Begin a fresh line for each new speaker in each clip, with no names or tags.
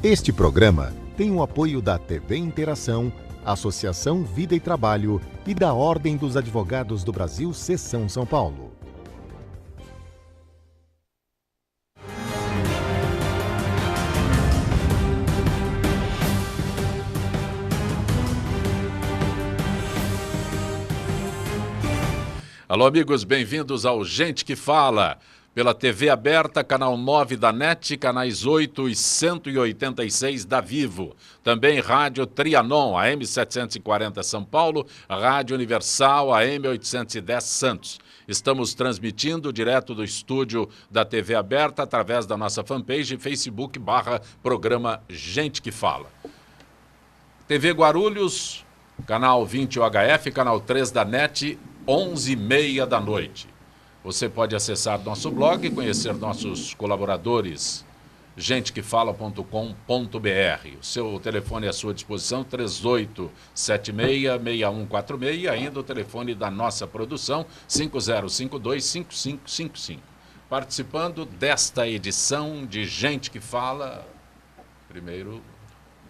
Este programa tem o apoio da TV Interação, Associação Vida e Trabalho e da Ordem dos Advogados do Brasil, Seção São Paulo.
Alô, amigos, bem-vindos ao Gente que Fala, pela TV aberta, canal 9 da NET, canais 8 e 186 da Vivo. Também Rádio Trianon, AM 740 São Paulo, Rádio Universal, AM 810 Santos. Estamos transmitindo direto do estúdio da TV aberta, através da nossa fanpage Facebook/programa Gente que Fala. TV Guarulhos, canal 20 UHF, canal 3 da NET, 11h30 da noite. Você pode acessar nosso blog e conhecer nossos colaboradores, gentequefala.com.br. O seu telefone à sua disposição, 3876-6146, ainda o telefone da nossa produção, 5052-5555. Participando desta edição de Gente que Fala, primeiro,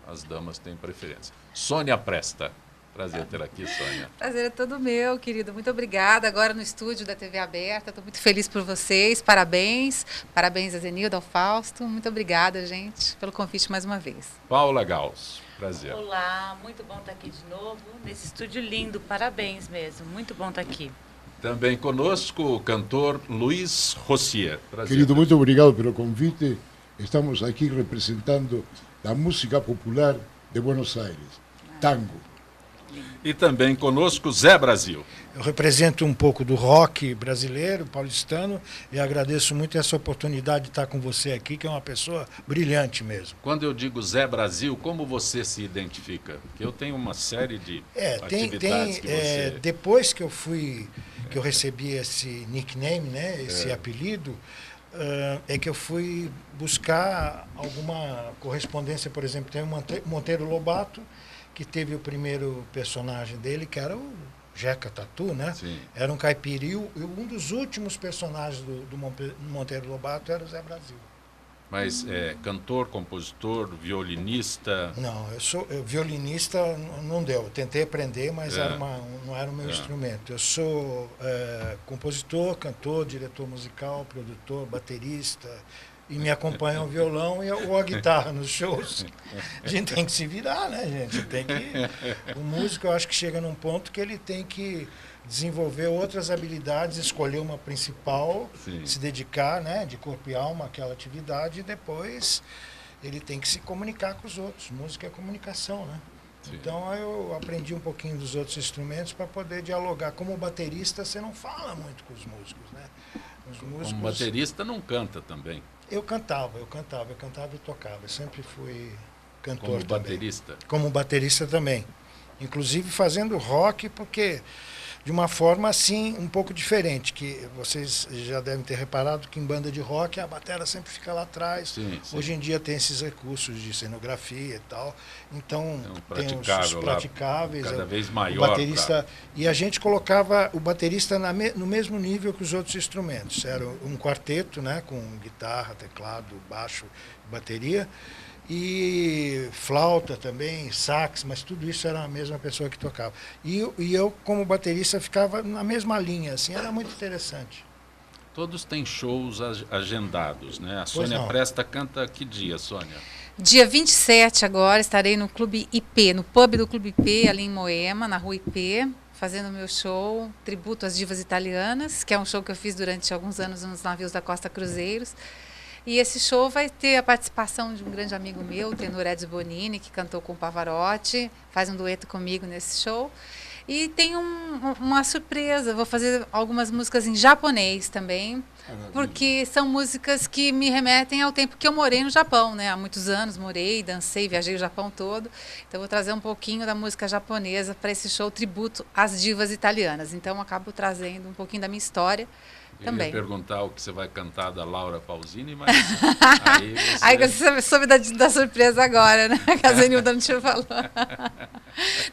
as damas têm preferência. Sônia Presta. Prazer ter aqui, Sônia.
Prazer é todo meu, querido. Muito obrigada. Agora no estúdio da TV aberta. Estou muito feliz por vocês. Parabéns. Parabéns a Zenilda, ao Fausto. Muito obrigada, gente, pelo convite mais uma vez.
Paula Gauss. Prazer.
Olá, muito bom estar aqui de novo, nesse estúdio lindo. Parabéns mesmo. Muito bom estar aqui.
Também conosco o cantor Luiz Rossier. Prazer.
Querido, muito obrigado pelo convite. Estamos aqui representando a música popular de Buenos Aires, tango.
E também conosco Zé Brasil.
Eu represento um pouco do rock brasileiro, paulistano, e agradeço muito essa oportunidade de estar com você aqui, que é uma pessoa brilhante mesmo.
Quando eu digo Zé Brasil, como você se identifica? Porque eu tenho uma série de atividades que você...
Depois que eu recebi esse nickname, né, esse apelido, é que eu fui buscar alguma correspondência. Por exemplo, tem o Monteiro Lobato, que teve o primeiro personagem dele, que era o Jeca Tatu, né?
Sim.
Era um caipira. E um dos últimos personagens do Monteiro Lobato era o Zé Brasil.
Mas cantor, compositor, violinista...
Não, violinista não deu. Eu tentei aprender, mas não era o meu instrumento. Eu sou compositor, cantor, diretor musical, produtor, baterista... E me acompanha o violão ou a guitarra nos shows. A gente tem que se virar, né, gente? O músico, eu acho que chega num ponto que ele tem que desenvolver outras habilidades, escolher uma principal,
Sim.
Se dedicar, né, de corpo e alma àquela atividade, e depois ele tem que se comunicar com os outros. Música é comunicação, né?
Sim.
Então eu aprendi um pouquinho dos outros instrumentos para poder dialogar. Como baterista, você não fala muito com os músicos, né? Os músicos...
Como baterista não canta também.
Eu cantava e tocava. Eu sempre fui cantor
Como
também.
baterista?
Como baterista também. Inclusive fazendo rock, porque de uma forma assim, um pouco diferente, que vocês já devem ter reparado que em banda de rock a bateria sempre fica lá atrás.
Sim, sim.
Hoje em dia tem esses recursos de cenografia e tal. Então tem os praticáveis.
Cada vez maior.
O baterista, e a gente colocava o baterista no mesmo nível que os outros instrumentos. Era um quarteto, né, com guitarra, teclado, baixo, bateria. E flauta também, sax, mas tudo isso era a mesma pessoa que tocava. E eu, como baterista, ficava na mesma linha, assim, era muito interessante.
Todos têm shows agendados, né? A Sônia Presta canta que dia, Sônia?
Dia 27 agora, estarei no Clube IP, no pub do Clube IP, ali em Moema, na Rua IP, fazendo meu show, tributo às divas italianas, que é um show que eu fiz durante alguns anos nos navios da Costa Cruzeiros. E esse show vai ter a participação de um grande amigo meu, o tenor Edson Bonini, que cantou com o Pavarotti, faz um dueto comigo nesse show. E tem uma surpresa, vou fazer algumas músicas em japonês também, porque são músicas que me remetem ao tempo que eu morei no Japão, né? Há muitos anos morei, dancei, viajei o Japão todo. Então vou trazer um pouquinho da música japonesa para esse show tributo às divas italianas. Então acabo trazendo um pouquinho da minha história.
Eu
também.
ia perguntar o que você vai cantar da Laura Pausini, mas
aí você soube da surpresa agora, né? Que a Zenilda não te falou.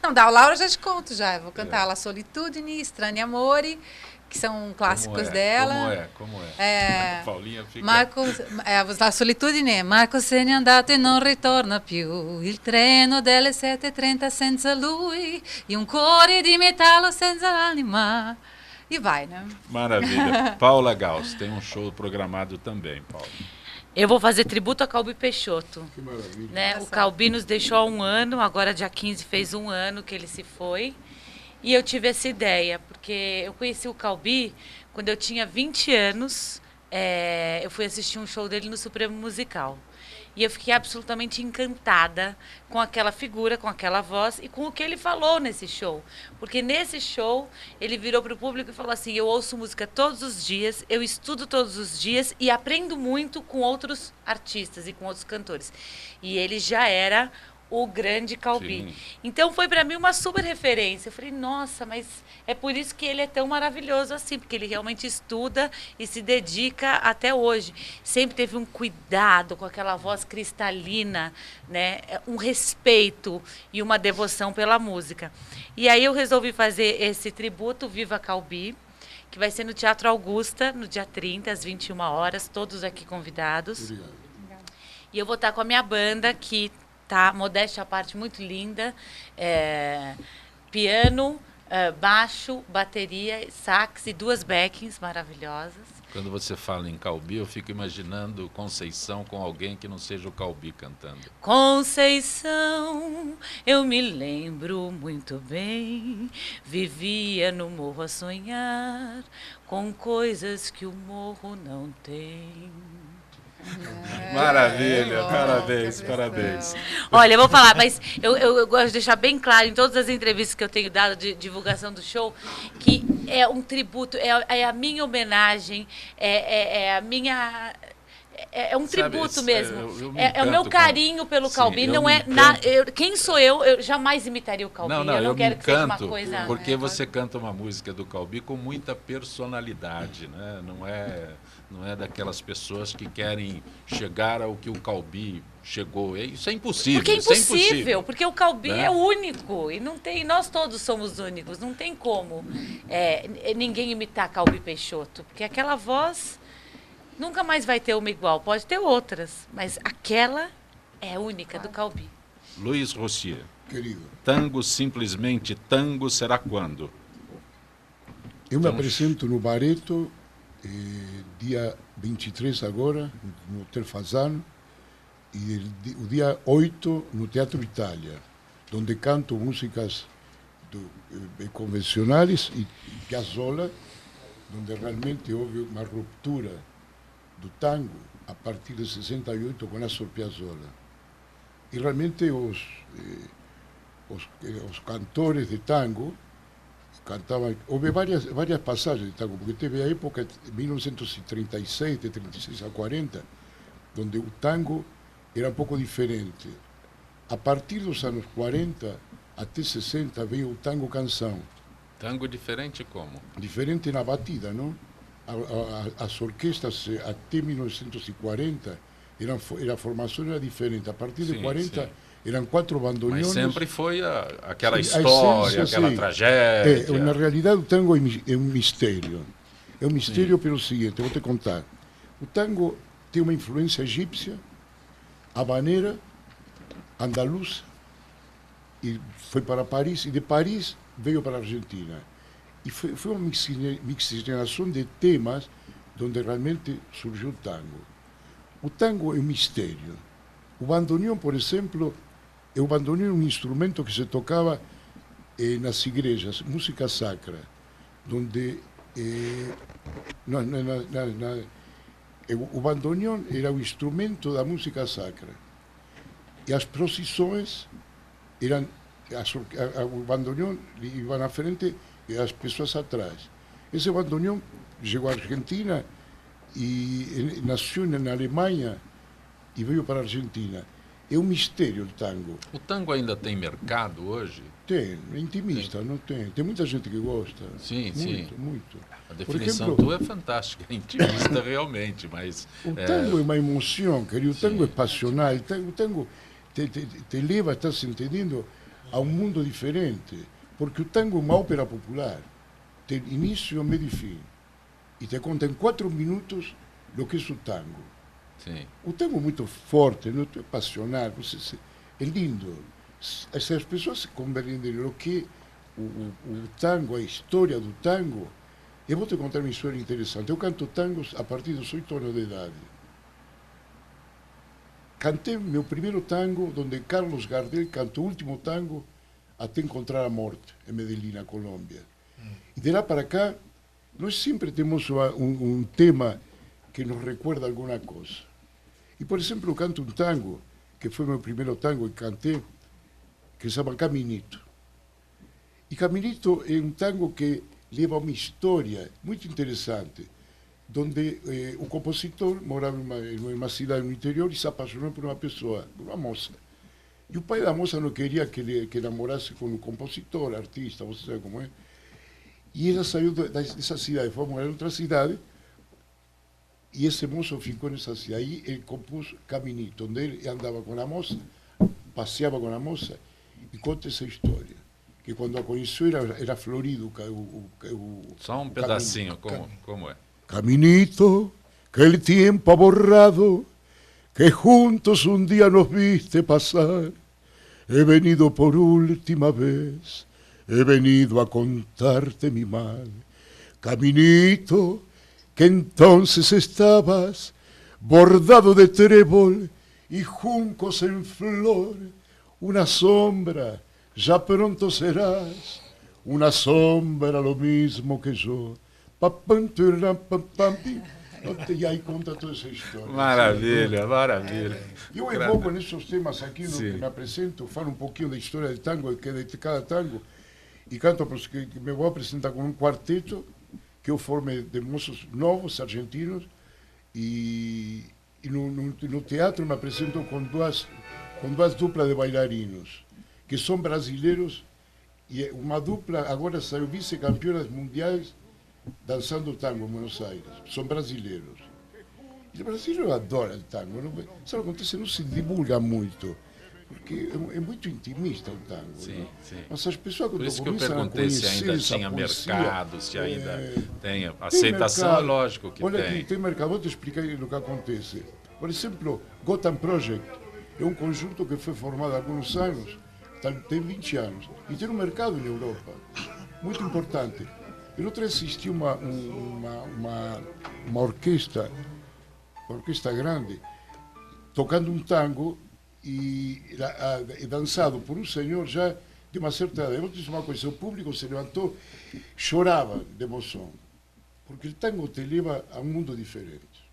Não, da Laura eu já te conto já. Eu vou cantar La Solitudine, Strani Amori, que são clássicos dela.
Como é? Paulinha fica...
La solitudine. Marco se n'è andato e non ritorna più. Il treno delle 7:30 senza lui. E un cuore di metallo senza l'anima. E vai, né?
Maravilha. Paula Gauss, tem um show programado também, Paula.
Eu vou fazer tributo a Calbi Peixoto.
Que maravilha.
Né? O Calbi nos deixou há 1 ano, agora dia 15 fez 1 ano que ele se foi. E eu tive essa ideia, porque eu conheci o Calbi quando eu tinha 20 anos. Eu fui assistir um show dele no Supremo Musical. E eu fiquei absolutamente encantada com aquela figura, com aquela voz e com o que ele falou nesse show. Porque nesse show, ele virou para o público e falou assim, eu ouço música todos os dias, eu estudo todos os dias e aprendo muito com outros artistas e com outros cantores. E ele já era o grande Calbi.
Sim.
Então foi para mim uma super referência. Eu falei, nossa, mas é por isso que ele é tão maravilhoso assim, porque ele realmente estuda e se dedica até hoje. Sempre teve um cuidado com aquela voz cristalina, né? Um respeito e uma devoção pela música. E aí eu resolvi fazer esse tributo Viva Calbi, que vai ser no Teatro Augusta, no dia 30, às 21 horas, todos aqui convidados.
Obrigado.
E eu vou estar com a minha banda, que tá, modéstia à parte, muito linda. Piano, baixo, bateria, sax e 2 backings maravilhosas.
Quando você fala em Calbi, eu fico imaginando Conceição com alguém que não seja o Calbi cantando.
Conceição, eu me lembro muito bem, vivia no morro a sonhar com coisas que o morro não tem.
Maravilha, parabéns.
Olha, eu vou falar, mas eu gosto de deixar bem claro em todas as entrevistas que eu tenho dado de divulgação do show, que é um tributo, é a minha homenagem, é a minha... É um tributo. Sabe, mesmo. É o meu carinho pelo Calbi. Não é quem sou eu? Eu jamais imitaria o Calbi.
Não,
eu não quero que seja uma coisa.
Porque você canta uma música do Calbi com muita personalidade, né? Não é daquelas pessoas que querem chegar ao que o Calbi chegou. Isso é impossível.
Porque é impossível, porque o Calbi
né?
É único. E não tem, nós todos somos únicos. Não tem como ninguém imitar Calbi Peixoto. Porque aquela voz nunca mais vai ter uma igual. Pode ter outras, mas aquela é única do Calbi.
Luiz Rossier.
Querido.
Tango, simplesmente tango, será quando?
Eu me apresento no Barreto, dia 23 agora, no Hotel Fasano, e o dia 8 no Teatro Itália, onde canto músicas convencionais e Piazzolla, onde realmente houve uma ruptura do tango a partir de 68 com Astor Piazzolla. E realmente os cantores de tango cantavam, houve várias passagens de tango, porque teve a época de 1937, de 36 a 40, onde o tango era um pouco diferente. A partir dos anos 40 até 60 veio o tango canção.
Tango diferente como?
Diferente na batida, não? As orquestras até 1940 a formação era diferente. A partir de 40 eram 4 bandoneones.
Mas sempre foi aquela história, aquela tragédia.
Na realidade, o tango é um mistério. É um mistério pelo seguinte, eu vou te contar. O tango tem uma influência egípcia, habanera, andaluza, e foi para Paris, e de Paris veio para a Argentina. E foi uma mixigenação de temas onde realmente surgiu o tango. O tango é um mistério. O bandoneon, por exemplo, é um instrumento que se tocava nas igrejas, música sacra, onde o bandoneon era o instrumento da música sacra. E as procissões eram, o bandoneon ia na frente e as pessoas atrás. Esse bandoneon chegou à Argentina e nasceu na Alemanha e veio para a Argentina. É um mistério o tango.
O tango ainda tem mercado hoje?
Tem, é intimista, não tem. Tem muita gente que gosta.
Sim,
muito.
A definição tua é fantástica, é intimista realmente, mas...
O tango é uma emoção, querido. O tango é passional. O tango te leva, estás entendendo, a um mundo diferente. Porque o tango é uma ópera popular. tem início, meio e fim. E te conta em 4 minutos o que é o tango.
Sim.
O tango é muito forte, é passional, é lindo. Se as pessoas se compreendem o que o tango, a história do tango, eu vou te contar uma história interessante. Eu canto tangos a partir dos 8 anos de idade. Cantei meu primeiro tango, onde Carlos Gardel cantou o último tango até encontrar a morte, em Medellín, na Colômbia. E de lá para cá, nós sempre temos um tema que nos recuerda alguma coisa. E, por exemplo, eu canto um tango, que foi meu primeiro tango que cantei, que se chama Caminito. E Caminito é um tango que leva uma história muito interessante, onde o compositor morava em uma cidade no interior e se apaixonou por uma pessoa, por uma moça. E o pai da moça não queria que namorasse com o compositor, artista, você sabe como é. E ela saiu dessa cidade, foi morar em outra cidade, e esse moço ficou nessa cidade. Aí ele compôs Caminito, onde ele andava com a moça, passeava com a moça, e conta essa história. Que quando a conheceu era florido
Só um pedacinho, como é?
Caminito, que el tiempo ha borrado, que juntos un día nos viste pasar. He venido por última vez, he venido a contarte mi mal. Caminito, que entonces estabas bordado de trébol y juncos en flor, una sombra, ya pronto serás, una sombra lo mismo que yo. E aí conta toda essa história.
Maravilha, maravilha.
Eu evoco nesses temas aqui no que me apresento, falo um pouquinho da história do tango, que é de cada tango, e canto, porque me vou apresentar com um quarteto que eu formei de moços novos, argentinos, e no teatro me apresento com duas duplas de bailarinos, que são brasileiros, e uma dupla agora saiu vice-campeonas mundiais dançando tango em Buenos Aires. São brasileiros. E o brasileiro adora o tango. Sabe o que acontece? Não se divulga muito, porque é muito intimista o tango.
Sim, sim.
Mas as pessoas, quando
por isso que eu
começam a
perguntei se
conhecer
ainda
essa
tinha
poesia,
mercado, se ainda tem aceitação,
tem mercado.
é lógico que
Olha,
tem.
Tem mercado. Vou te explicar o que acontece. Por exemplo, Gotham Project é um conjunto que foi formado há alguns anos, tem 20 anos, e tem um mercado na Europa muito importante. Eu outra assisti uma orquestra grande, tocando um tango e dançado por um senhor já de uma certa idade. Eu vou te dizer uma coisa, o público se levantou, chorava de emoção, porque o tango te leva a um mundo diferente.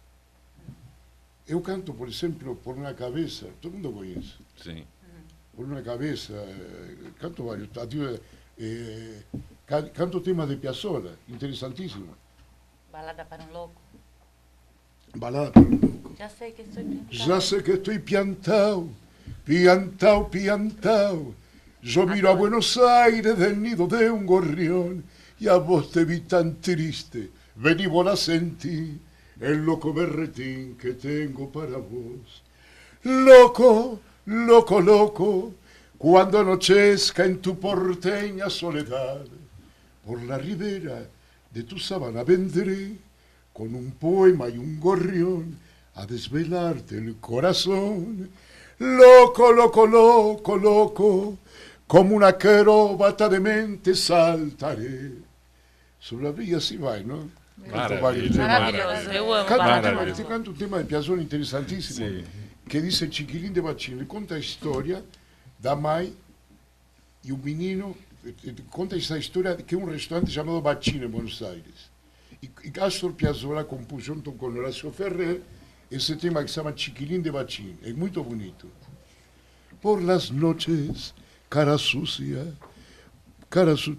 Eu canto, por exemplo, Por uma Cabeça, todo mundo conhece.
Sim.
Por uma Cabeça, canto vários. Canto temas de Piazzolla, interessantíssimo.
Balada para um louco.
Balada para um louco.
Já sei que estou piantao.
Já sei que estou piantao, piantao, piantao. Yo miro a Buenos Aires del nido de un gorrión y a vos te vi tan triste. Vení, vos la sentí, el loco berretín que tengo para vos. Loco, loco, loco, cuando anochezca en tu porteña soledad, por la ribera de tu sabana vendré con un poema y un gorrión a desvelarte el corazón. Loco, loco, loco, loco, como una acróbata de mente saltaré. Sobre la via si vai, no?
Maravilha,
Maravilhoso, eu amo
Você canta um tema de Piazzolla interessantíssimo,
Sim.
que diz Chiquilín de Bacino. Ele conta a história da mãe e o menino, conta essa história que é um restaurante chamado Bacino em Buenos Aires. E Astor Piazzolla compôs junto com Horacio Ferrer esse tema que se chama Chiquilín de Bacino. É muito bonito. Por las noches, cara sucia,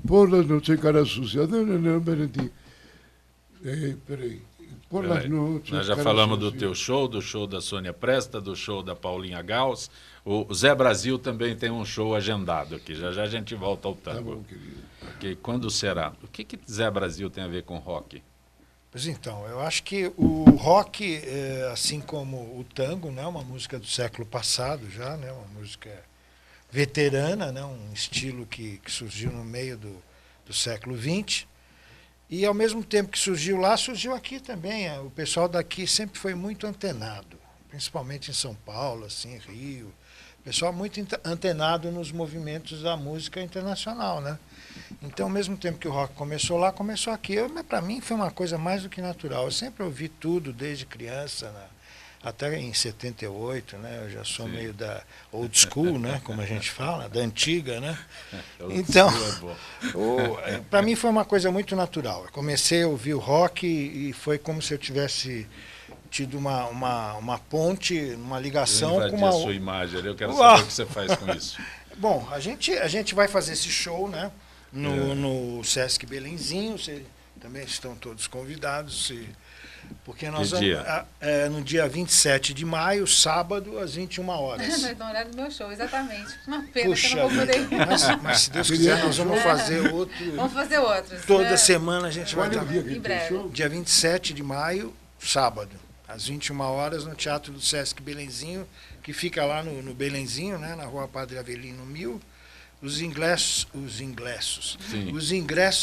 por las noches, cara sucia. Peraí. Por las noches.
Nós já falamos do teu show, do show da Sônia Presta, do show da Paulinha Gauss. O Zé Brasil também tem um show agendado aqui. Já já a gente volta ao tango.
Tá bom, querido.
Okay. Quando será? O que Zé Brasil tem a ver com rock?
Pois então, eu acho que o rock, assim como o tango, né, uma música do século passado já, né, uma música veterana, né, um estilo que surgiu no meio do século XX, E ao mesmo tempo que surgiu lá, surgiu aqui também. O pessoal daqui sempre foi muito antenado, principalmente em São Paulo, assim, Rio. Pessoal muito antenado nos movimentos da música internacional, né? Então, ao mesmo tempo que o rock começou lá, começou aqui. Mas para mim foi uma coisa mais do que natural. Eu sempre ouvi tudo desde criança, né? Até em 78, né? Eu já sou meio da old school, né? Como a gente fala, da antiga, né? Então, para mim foi uma coisa muito natural. Eu comecei a ouvir o rock e foi como se eu tivesse tido uma ponte, uma ligação com uma...
a sua imagem ali, eu quero saber o que você faz com isso.
Bom, a gente vai fazer esse show, né? No Sesc Belenzinho, também estão todos convidados, porque nós vamos no dia 27 de maio, sábado, às 21 horas.
No horário do meu show, exatamente. Uma pena
Puxa,
que eu não vou poder ir.
mas se Deus quiser, nós vamos fazer outro.
Vamos fazer outros.
Toda semana a gente vai estar.
Em breve.
Dia 27 de maio, sábado, às 21 horas, no Teatro do Sesc Belenzinho, que fica lá no Belenzinho, né, na Rua Padre Avelino 1000. Os ingressos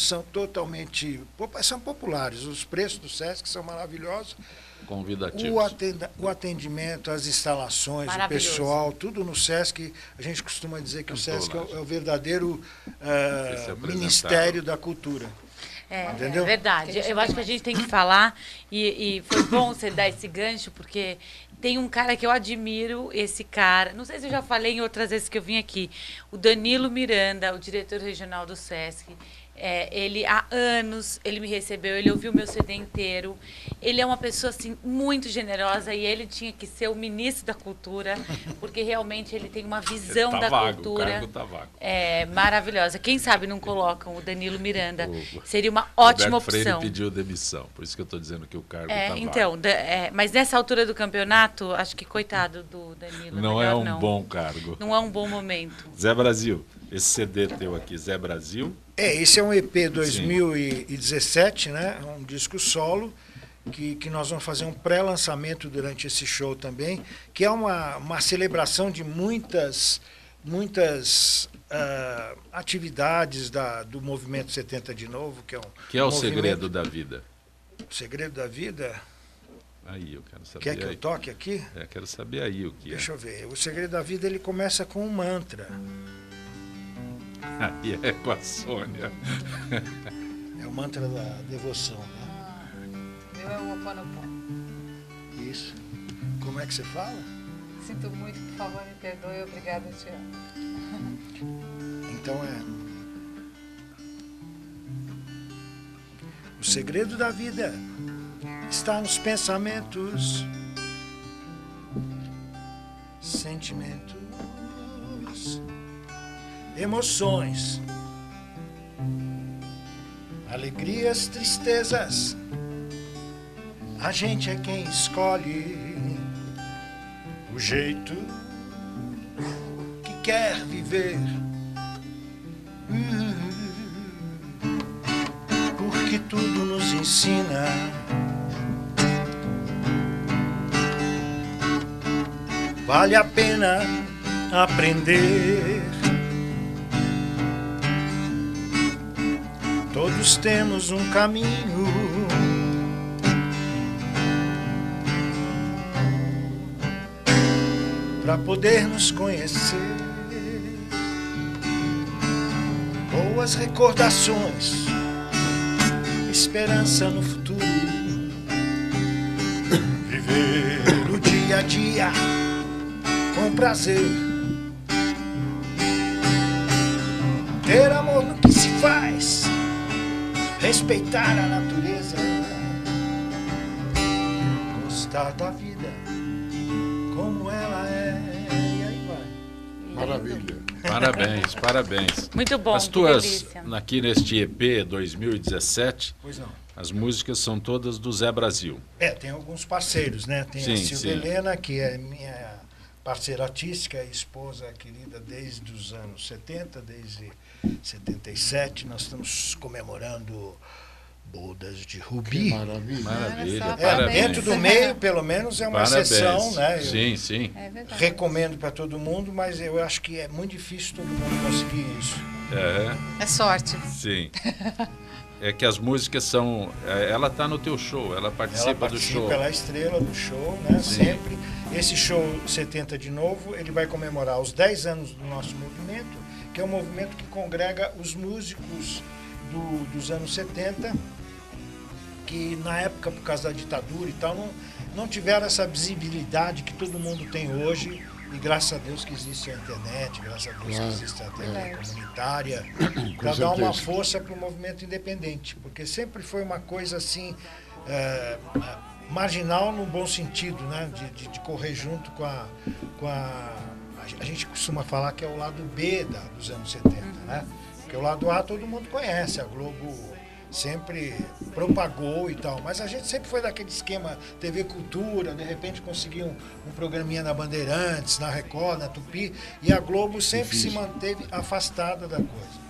são totalmente, são populares, os preços do Sesc são maravilhosos.
Convidativos.
O atendimento, as instalações, o pessoal, tudo no Sesc. A gente costuma dizer que o Sesc é o verdadeiro Ministério da Cultura. Entendeu?
É verdade. Eu acho que a gente tem que falar, e foi bom você dar esse gancho, porque tem um cara que eu admiro, esse cara, não sei se eu já falei em outras vezes que eu vim aqui, o Danilo Miranda, o diretor regional do Sesc. Ele há anos, ele me recebeu, ele ouviu meu CD inteiro. Ele é uma pessoa assim muito generosa e ele tinha que ser o ministro da cultura, porque realmente ele tem uma visão da cultura.
O cargo tá vago.
Maravilhosa. Quem sabe não colocam o Danilo Miranda? Seria uma ótima
Roberto Freire
opção.
pediu demissão, por isso que eu estou dizendo que o cargo tá vago.
Então, mas nessa altura do campeonato, acho que coitado do Danilo.
Não é um bom cargo.
Não é um bom momento.
Zé Brasil, esse CD teu aqui, Zé Brasil.
Esse é um EP 2017, né? É um disco solo que nós vamos fazer um pré-lançamento durante esse show também, que é uma celebração de muitas atividades do Movimento 70 de Novo, que é
o segredo da vida?
O segredo da vida?
Aí, eu quero saber.
Quer que eu toque aqui?
Quero saber aí o que
Deixa eu ver. O segredo da vida, ele começa com um mantra.
Aí é com a Sônia.
É o mantra da devoção, né?
Meu é o Ho'oponopono.
Isso. Como é que você fala?
Sinto muito, por favor, me perdoe, obrigada, eu te amo.
Então o segredo da vida está nos pensamentos, sentimentos, emoções, alegrias, tristezas. A gente é quem escolhe o jeito que quer viver. Porque tudo nos ensina vale a pena aprender. Todos temos um caminho para poder nos conhecer. Boas recordações, esperança no futuro, viver o dia a dia com prazer, ter amor no que se faz, respeitar a natureza, gostar da vida como ela é, e aí vai.
Maravilha.
Parabéns, parabéns.
Muito bom,
As
que
tuas,
delícia.
aqui neste EP 2017,
Pois não.
as músicas são todas do Zé Brasil.
Tem alguns parceiros, né? Tem
Sim,
a Silvia
sim.
Helena, que é minha parceira artística, esposa querida desde os anos 70, desde 77. Nós estamos comemorando bodas de rubi.
Maravilha.
Maravilha,
Olha só,
parabéns.
Dentro do meio, pelo menos, é uma
Parabéns.
exceção, né? Eu
Sim, sim.
É verdade.
recomendo para todo mundo, mas eu acho que é muito difícil todo mundo conseguir isso.
É,
É sorte.
sim. é que as músicas são... Ela está no teu show, ela participa do show.
Ela é a estrela do show, né?
Sim.
Sempre. Esse show 70 de novo, ele vai comemorar os 10 anos do nosso movimento, que é um movimento que congrega os músicos dos anos 70, que na época, por causa da ditadura e tal, não tiveram essa visibilidade que todo mundo tem hoje. E graças a Deus que existe a internet, graças a Deus que existe a TV comunitária, para dar uma força para o movimento independente. Porque sempre foi uma coisa assim, marginal no bom sentido, né? De correr junto com a... A gente costuma falar que é o lado B dos anos 70, né? Porque o lado A todo mundo conhece, a Globo sempre propagou e tal, mas a gente sempre foi daquele esquema TV Cultura, de repente conseguiu um programinha na Bandeirantes, na Record, na Tupi, e a Globo sempre se manteve afastada da coisa.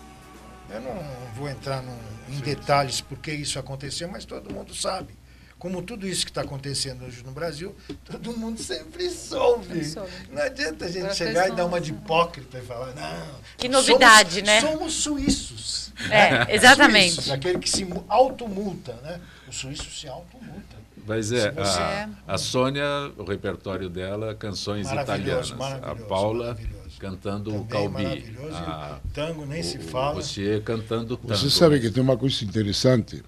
Eu não vou entrar em detalhes por que isso aconteceu, mas todo mundo sabe. Como tudo isso que está acontecendo hoje no Brasil, todo mundo sempre soube. Não adianta a gente chegar e dar uma de hipócrita e falar, não...
Que novidade, né?
Somos suíços.
Exatamente.
Suíços, aquele que se automulta, né? O suíço se automulta.
Mas a Sônia, o repertório dela, canções italianas. A Paula cantando o Calbi.
Maravilhoso. Tango nem se fala.
Você cantando tango.
Você sabe que tem uma coisa interessante.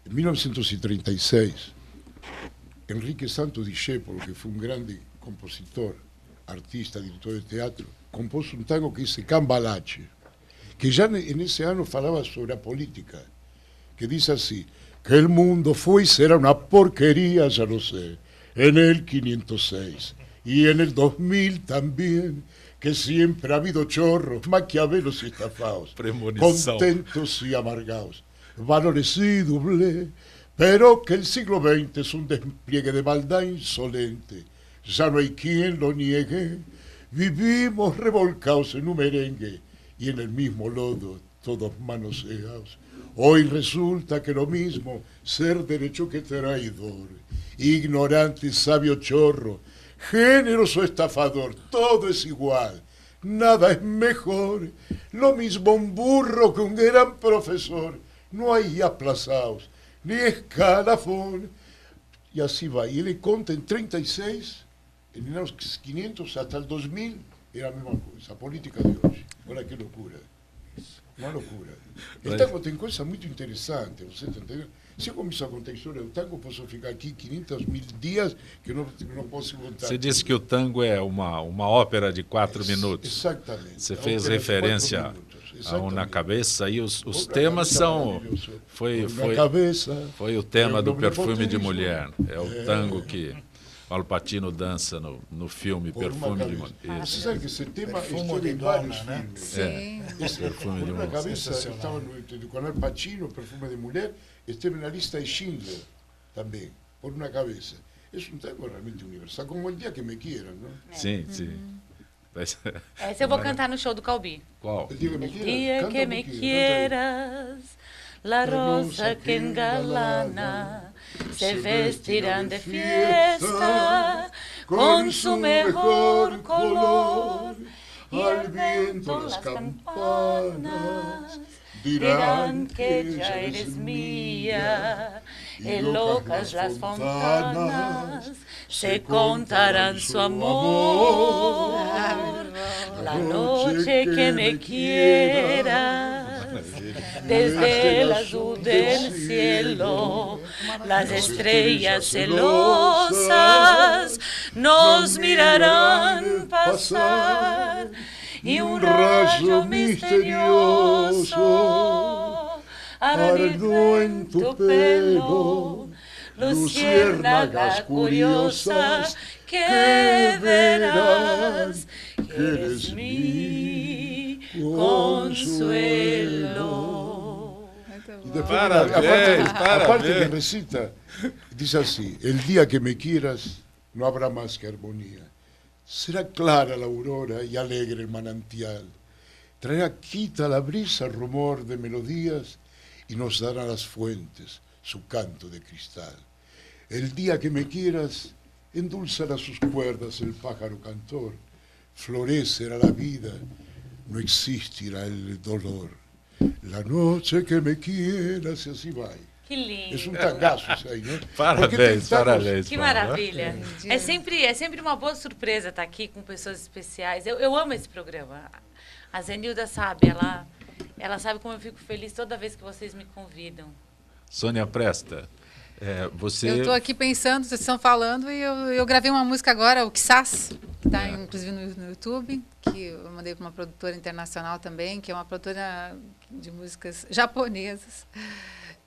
Em 1936, Enrique Santo Discépolo, que foi um grande compositor, artista, diretor de teatro, compôs um tango que diz Cambalache, que já nesse ano falava sobre a política, que diz assim, que el mundo fue y será una porquería, ya lo sé, en el 506 y en el 2000 también, que siempre ha habido chorros, maquiavelos y estafados, contentos y amargados, valores y doble, pero que el siglo XX es un despliegue de maldad insolente, ya no hay quien lo niegue, vivimos revolcados en un merengue y en el mismo lodo, todos manoseados. Hoy resulta que lo mismo ser derecho que traidor, ignorante, sabio chorro, generoso estafador, todo es igual, nada es mejor, lo mismo un burro que un gran profesor, no hay aplazados, ni escalafón, y así va. Y él conta en 36, en los 500 hasta el 2000, era la misma cosa, política de hoy. Olha que loucura. Uma loucura. O tango tem coisa muito interessante, você está entendendo? Se eu começar a contar a história do tango, posso ficar aqui 500.000 dias que eu não posso contar.
Você disse que o tango é uma ópera de 4 minutos.
Exatamente.
Você fez referência a Um na Cabeça e os temas são... Foi o tema do Perfume de Mulher. É o tango que Al Pacino dança no filme Perfume de Mulher.
Você sabe que esse tema esteve em vários filmes.
Sim.
Perfume de
Por uma
Mulher.
cabeça estava com Al Pacino, Perfume de Mulher, esteve na lista de Schindler também, por uma cabeça. É um tango realmente universal, como O Dia que Me Quieran, não?
Sim, sim.
Essa eu vou cantar no show do Calbi.
Qual?
O Dia que Me
El
Quieran.
día
Canta
que
um
me
pouquinho,
quieras, la rosa que engalana se vestirán de fiesta con su mejor color y al viento las campanas dirán que ya eres mía. En locas las fontanas se contarán su amor. La noche que me quieras, desde el azul del cielo, las estrellas celosas nos mirarán pasar y un rayo misterioso ardió en tu pelo, luciérnagas curiosas que verás que eres mi consuelo.
E depois
Parabéns,
a parte que
parabéns.
recita diz assim: el día que me quieras no habrá más que armonía. Será clara la aurora y alegre el manantial. Traerá quita la brisa rumor de melodías y nos dará las fuentes su canto de cristal. El día que me quieras endulzará sus cuerdas el pájaro cantor. Florecerá la vida, no existirá el dolor. La noche que me quieras, e assim vai.
Que lindo.
É um tangaço isso aí, né?
Parabéns, parabéns.
Que
Paulo.
maravilha. É sempre uma boa surpresa estar aqui com pessoas especiais. Eu amo esse programa. A Zenilda sabe, ela sabe como eu fico feliz toda vez que vocês me convidam.
Sônia Presta, você...
Eu estou aqui pensando, vocês estão falando, e eu gravei uma música agora, o Quizás, que está inclusive no YouTube, que eu mandei para uma produtora internacional também, que é uma produtora de músicas japonesas.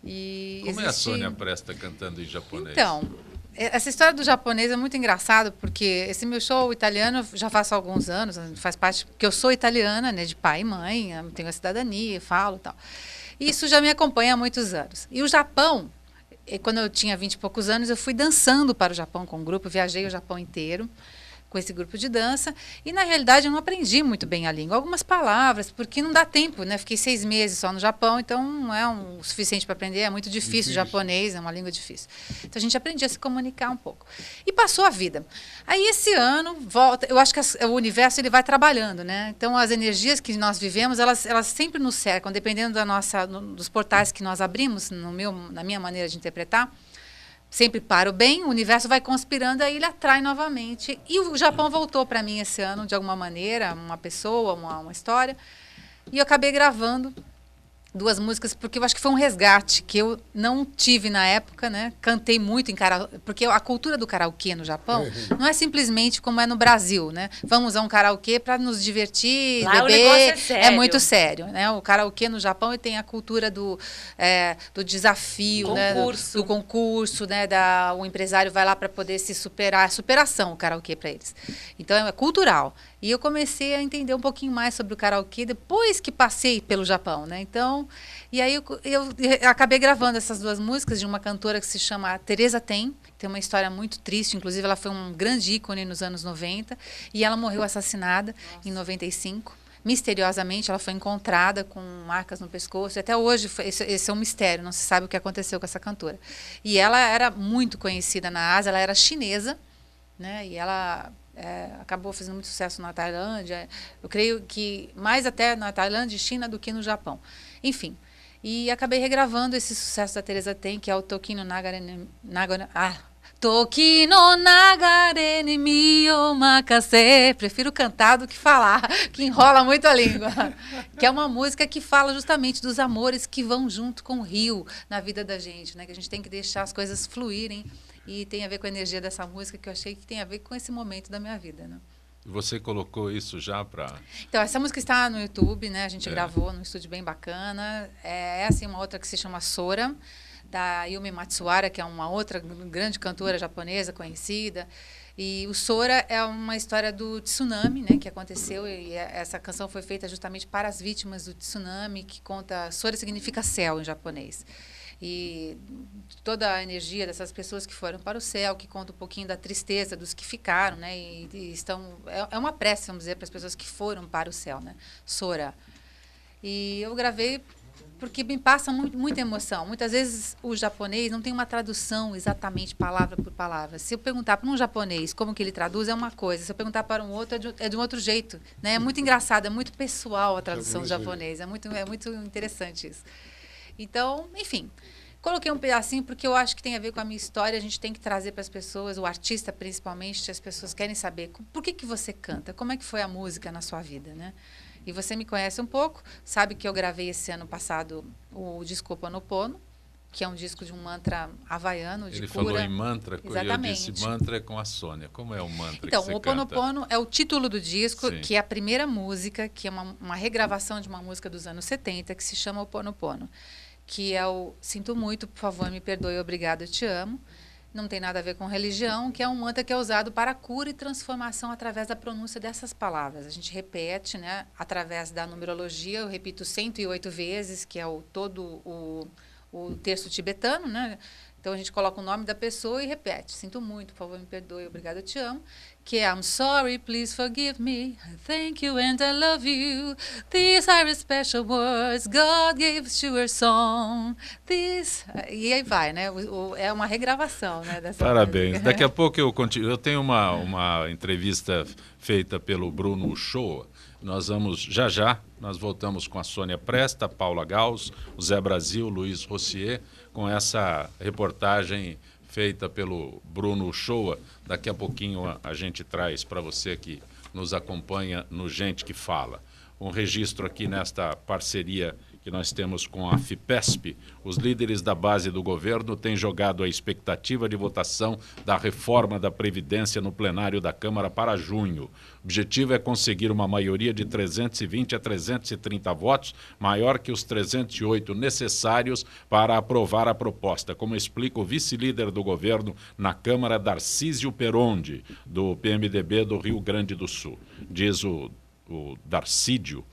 E
Como é a Sônia Presta cantando em japonês?
Então, essa história do japonês é muito engraçado, porque esse meu show italiano já faz alguns anos, faz parte, porque eu sou italiana, né, de pai e mãe, tenho a cidadania, falo e tal. E isso já me acompanha há muitos anos. E o Japão, quando eu tinha 20 e poucos anos, eu fui dançando para o Japão com um grupo, viajei o Japão inteiro com esse grupo de dança, e na realidade eu não aprendi muito bem a língua, algumas palavras, porque não dá tempo, né? Fiquei 6 meses só no Japão, então não é o suficiente para aprender, é muito difícil o japonês, é uma língua difícil. Então a gente aprendia a se comunicar um pouco. E passou a vida. Aí esse ano volta, eu acho que o universo ele vai trabalhando, né? Então as energias que nós vivemos, elas sempre nos cercam, dependendo dos portais que nós abrimos, na minha maneira de interpretar. Sempre para o bem, o universo vai conspirando, aí ele atrai novamente. E o Japão voltou para mim esse ano, de alguma maneira, uma pessoa, uma história. E eu acabei gravando 2 músicas, porque eu acho que foi um resgate que eu não tive na época, né? Cantei muito em karaokê, porque a cultura do karaokê no Japão não é simplesmente como é no Brasil, né? Vamos a um karaokê para nos divertir,
lá
beber.
O negócio é sério.
É muito sério, né? O karaokê no Japão ele tem a cultura do desafio,
concurso.
Né? Do concurso, né? O empresário vai lá para poder se superar, superação o karaokê para eles. Então é cultural. E eu comecei a entender um pouquinho mais sobre o karaokê depois que passei pelo Japão, né? Então, e aí eu acabei gravando essas 2 músicas de uma cantora que se chama Teresa Tem uma história muito triste, inclusive ela foi um grande ícone nos anos 90, e ela morreu assassinada em 95. Misteriosamente, ela foi encontrada com marcas no pescoço, e até hoje esse é um mistério, não se sabe o que aconteceu com essa cantora. E ela era muito conhecida na Ásia, ela era chinesa, né? E ela... acabou fazendo muito sucesso na Tailândia, eu creio que mais até na Tailândia e China do que no Japão. Enfim, e acabei regravando esse sucesso da Teresa Tem, que é o Toki no Nagare Toki no Nagare ni mi o makase. Prefiro cantar do que falar, que enrola muito a língua. Que é uma música que fala justamente dos amores que vão junto com o rio na vida da gente, né? Que a gente tem que deixar as coisas fluírem. E tem a ver com a energia dessa música, que eu achei que tem a ver com esse momento da minha vida, né?
Você colocou isso já para...
Então, essa música está no YouTube, né? A gente gravou num estúdio bem bacana. Essa e uma outra que se chama Sora, da Yumi Matsuara, que é uma outra grande cantora japonesa conhecida. E o Sora é uma história do tsunami, né, que aconteceu, e essa canção foi feita justamente para as vítimas do tsunami, que conta... Sora significa céu em japonês. E toda a energia dessas pessoas que foram para o céu, que conta um pouquinho da tristeza dos que ficaram, né? E estão... É uma prece, vamos dizer, para as pessoas que foram para o céu, né? Sora. E eu gravei porque me passa muita emoção. Muitas vezes o japonês não tem uma tradução exatamente palavra por palavra. Se eu perguntar para um japonês como que ele traduz, é uma coisa. Se eu perguntar para um outro, é de um outro jeito, né? É muito engraçado, é muito pessoal a tradução do japonês. É muito interessante isso. Então, enfim, coloquei um pedacinho porque eu acho que tem a ver com a minha história. A gente tem que trazer para as pessoas, o artista principalmente, as pessoas querem saber por que você canta, como é que foi a música na sua vida, né? E você me conhece um pouco, sabe que eu gravei esse ano passado o disco Ho Oponopono, que é um disco de um mantra havaiano, de
Ele
cura.
falou em mantra,
Exatamente.
eu disse mantra é com a Sônia. Como é o mantra
então,
que você
o Ho Oponopono
canta?
é o título do disco,
Sim.
que é a primeira música, que é uma regravação de uma música dos anos 70, que se chama Ho Oponopono, que é o Sinto Muito, por favor, me perdoe, obrigado, eu te amo. Não tem nada a ver com religião, que é um mantra que é usado para cura e transformação através da pronúncia dessas palavras. A gente repete, né, através da numerologia, eu repito 108 vezes, que é todo o texto tibetano, né? Então a gente coloca o nome da pessoa e repete: sinto muito, por favor, me perdoe, obrigado, eu te amo, que é I'm sorry, please forgive me, thank you and I love you, these are the special words God gave to your song, this... E aí vai, né? É uma regravação, né, dessa
Parabéns.
música.
Daqui a pouco eu continuo. Eu tenho uma entrevista feita pelo Bruno Uchoa. Nós vamos, já, nós voltamos com a Sônia Presta, Paula Gauss, o Zé Brasil, Luiz Rossier, com essa reportagem feita pelo Bruno Uchoa. Daqui a pouquinho a gente traz para você que nos acompanha no Gente que Fala. Um registro aqui nesta parceria que nós temos com a FIPESP. Os líderes da base do governo têm jogado a expectativa de votação da reforma da Previdência no plenário da Câmara para junho. O objetivo é conseguir uma maioria de 320 a 330 votos, maior que os 308 necessários para aprovar a proposta, como explica o vice-líder do governo na Câmara, Darcísio Perondi, do PMDB do Rio Grande do Sul. Diz o Darcídio,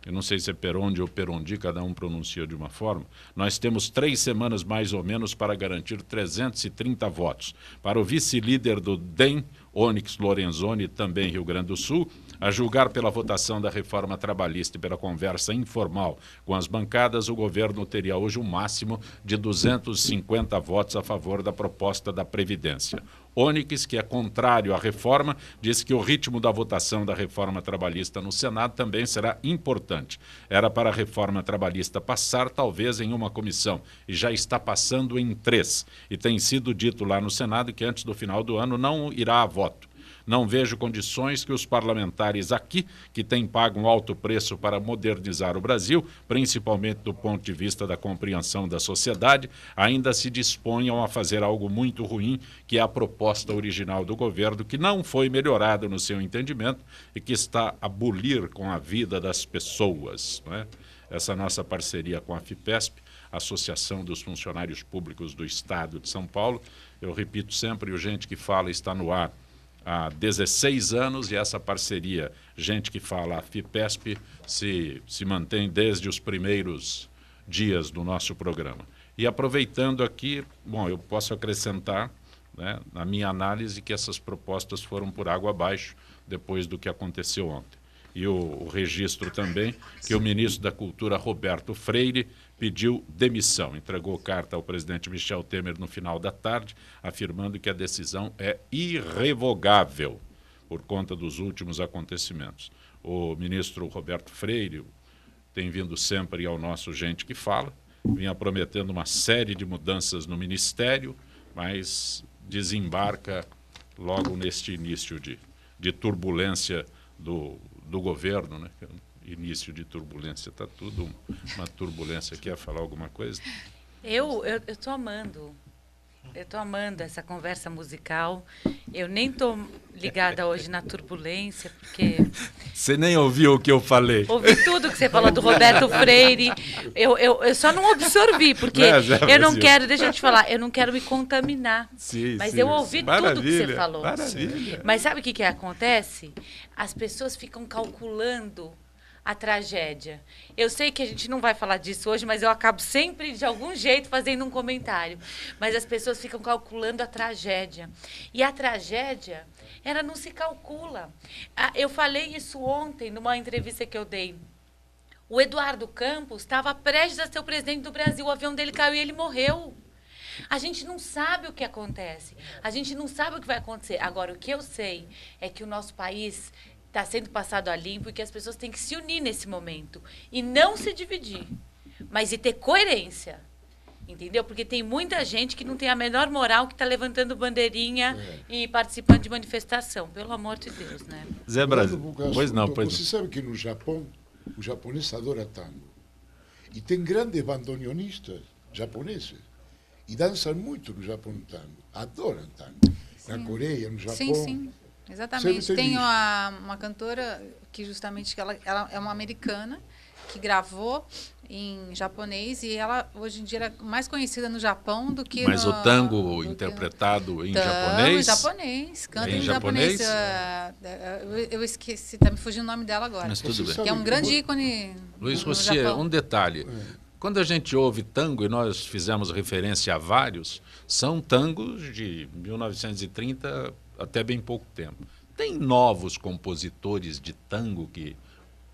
eu não sei se é Perondi ou Perondi, cada um pronuncia de uma forma, nós temos 3 semanas mais ou menos para garantir 330 votos. Para o vice-líder do DEM, Onyx Lorenzoni, também Rio Grande do Sul, a julgar pela votação da reforma trabalhista e pela conversa informal com as bancadas, o governo teria hoje um máximo de 250 votos a favor da proposta da Previdência. Onyx, que é contrário à reforma, disse que o ritmo da votação da reforma trabalhista no Senado também será importante. Era para a reforma trabalhista passar, talvez, em uma comissão, e já está passando em 3. E tem sido dito lá no Senado que antes do final do ano não irá a voto. Não vejo condições que os parlamentares aqui, que têm pago um alto preço para modernizar o Brasil, principalmente do ponto de vista da compreensão da sociedade, ainda se disponham a fazer algo muito ruim, que é a proposta original do governo, que não foi melhorada no seu entendimento e que está a bulir com a vida das pessoas, não é? Essa nossa parceria com a FIPESP, Associação dos Funcionários Públicos do Estado de São Paulo, eu repito sempre, o Gente que Fala está no ar há 16 anos e essa parceria, Gente que Fala, a FIPESP, se mantém desde os primeiros dias do nosso programa. E aproveitando aqui, bom, eu posso acrescentar, né, na minha análise, que essas propostas foram por água abaixo depois do que aconteceu ontem. E o registro também que o ministro da Cultura, Roberto Freire, pediu demissão. Entregou carta ao presidente Michel Temer no final da tarde, afirmando que a decisão é irrevogável por conta dos últimos acontecimentos. O ministro Roberto Freire tem vindo sempre ao nosso Gente que Fala, vinha prometendo uma série de mudanças no ministério, mas desembarca logo neste início de turbulência do governo, né? Início de turbulência, está tudo uma turbulência. Quer falar alguma coisa?
Eu estou amando. Eu estou amando essa conversa musical. Eu nem estou ligada hoje na turbulência, porque...
Você nem ouviu o que eu falei.
Ouvi tudo que você falou do Roberto Freire. Eu só não absorvi, porque eu não quero, deixa eu te falar, eu não quero me contaminar.
Sim,
mas
sim,
eu ouvi tudo que você falou.
Maravilha.
Mas sabe o que acontece? As pessoas ficam calculando a tragédia. Eu sei que a gente não vai falar disso hoje, mas eu acabo sempre, de algum jeito, fazendo um comentário. Mas as pessoas ficam calculando a tragédia. E a tragédia, ela não se calcula. Eu falei isso ontem, numa entrevista que eu dei. O Eduardo Campos estava prestes a ser o presidente do Brasil. O avião dele caiu e ele morreu. A gente não sabe o que acontece. A gente não sabe o que vai acontecer. Agora, o que eu sei é que o nosso país está sendo passado a limpo e que as pessoas têm que se unir nesse momento e não se dividir, mas e ter coerência, entendeu? Porque tem muita gente que não tem a menor moral, que está levantando bandeirinha e participando de manifestação, pelo amor de Deus, né?
Zé Brasil, pois não.
Você sabe que no Japão, o japonês adora tango e tem grandes bandoneonistas japoneses e dançam muito no Japão tango, adoram tango. Sim. Na Coreia, no Japão.
Sim, sim. Exatamente. Tem uma cantora que justamente ela é uma americana que gravou em japonês e ela hoje em dia é mais conhecida no Japão do que
Mas o tango interpretado em japonês?
Em japonês, canta em
japonês.
Eu esqueci, está me fugindo o nome dela agora.
Mas tudo bem.
Que é um grande ícone.
Luiz Rossier, um detalhe. Quando a gente ouve tango, e nós fizemos referência a vários, são tangos de 1930 até bem pouco tempo. Tem novos compositores de tango que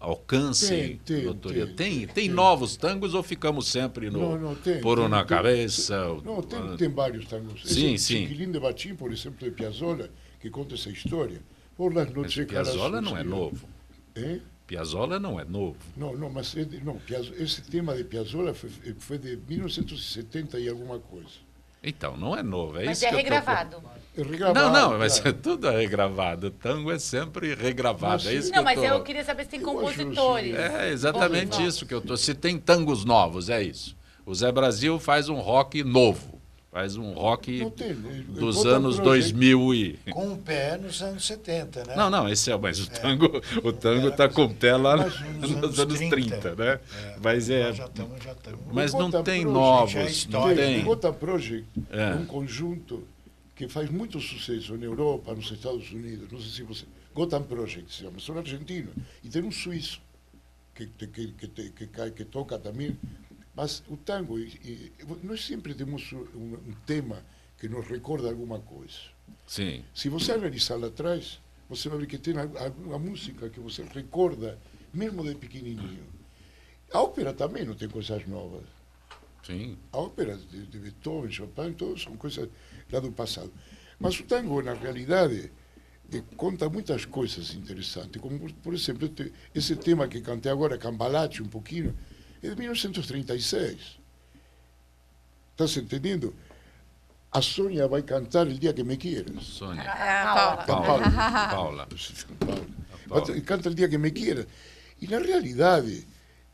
alcancem notoriedade? Tem novos tangos ou ficamos sempre no Puro na Cabeça?
Não, tem vários tangos.
Sim,
esse
sim.
Chiquilín de Batim, por exemplo, de Piazzolla, que conta essa história. Por las
Mas
noches
Piazzolla não é novo.
É?
Piazzolla não é novo.
Não, mas esse tema de Piazzolla foi de 1970 e alguma coisa.
Então, não é novo. É
Mas
isso
é
que
regravado.
É regravado.
Não, mas
claro.
tudo é regravado. O tango é sempre regravado.
Mas,
É isso
Não,
que
mas
eu tô...
eu queria saber se tem
Eu acho
compositores.
É exatamente
Novos.
isso que eu tô. Se tem tangos novos, é isso. O Zé Brasil faz um rock novo. Faz um rock
Não tem,
dos
Gotham
anos
Project.
2000 e...
Com o pé nos anos 70, né?
Não, esse é, mas o tango tá com o pé lá
Mas
nos anos 30, né? Mas
Nós já estamos.
mas
O
não
Gotham
tem
Project
novos,
é
não
história.
tem.
O Gotham Project
É.
é um conjunto que faz muito sucesso na Europa, nos Estados Unidos. Não sei se você... Gotham Project se chama, são argentinos. E tem um suíço que toca também. Mas o tango, nós sempre temos um tema que nos recorda alguma coisa.
Sim,
Se você analisar lá atrás, você vai ver que tem alguma música que você recorda, mesmo de pequenininho. A ópera também não tem coisas novas.
sim.
A ópera de Beethoven, Chopin, todos são coisas lá do passado. Mas o tango, na realidade, conta muitas coisas interessantes. Como, por exemplo, esse tema que cantei agora, Cambalache, um pouquinho, é de 1936. Estás entendendo? A Sônia vai cantar El Dia que Me Quieras.
Sônia.
Paula.
Paula.
Paula. Canta El Dia que Me Quieras. E, na realidade,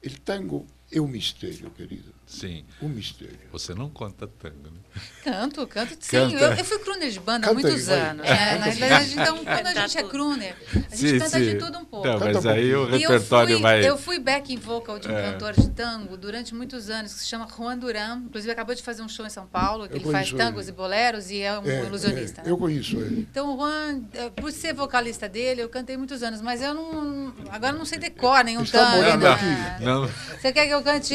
o tango é um mistério, querido.
Sim.
Um mistério.
Você não conta tango, né?
Canto sim.
Canta.
Eu fui crooner de banda há
Canta
muitos
aí, vai.
anos. Né? Na verdade, então, quando a
Canta
gente é
tudo.
crooner, a gente canta de tudo um pouco.
Não,
Canta
mas
um
aí o
pouquinho.
E
repertório vai...
eu fui backing vocal de um cantor de tango durante muitos anos, que se chama Juan Duran. Inclusive, acabou de fazer um show em São Paulo, que
Eu
ele faz
conheço
tangos
ele.
e boleros e é um ilusionista. Né?
Eu conheço ele.
Então, o Juan, por ser vocalista dele, eu cantei muitos anos, mas eu não. Agora não sei decor nenhum
Está
tango.
morando
né?
aqui.
Não,
Você quer que eu cante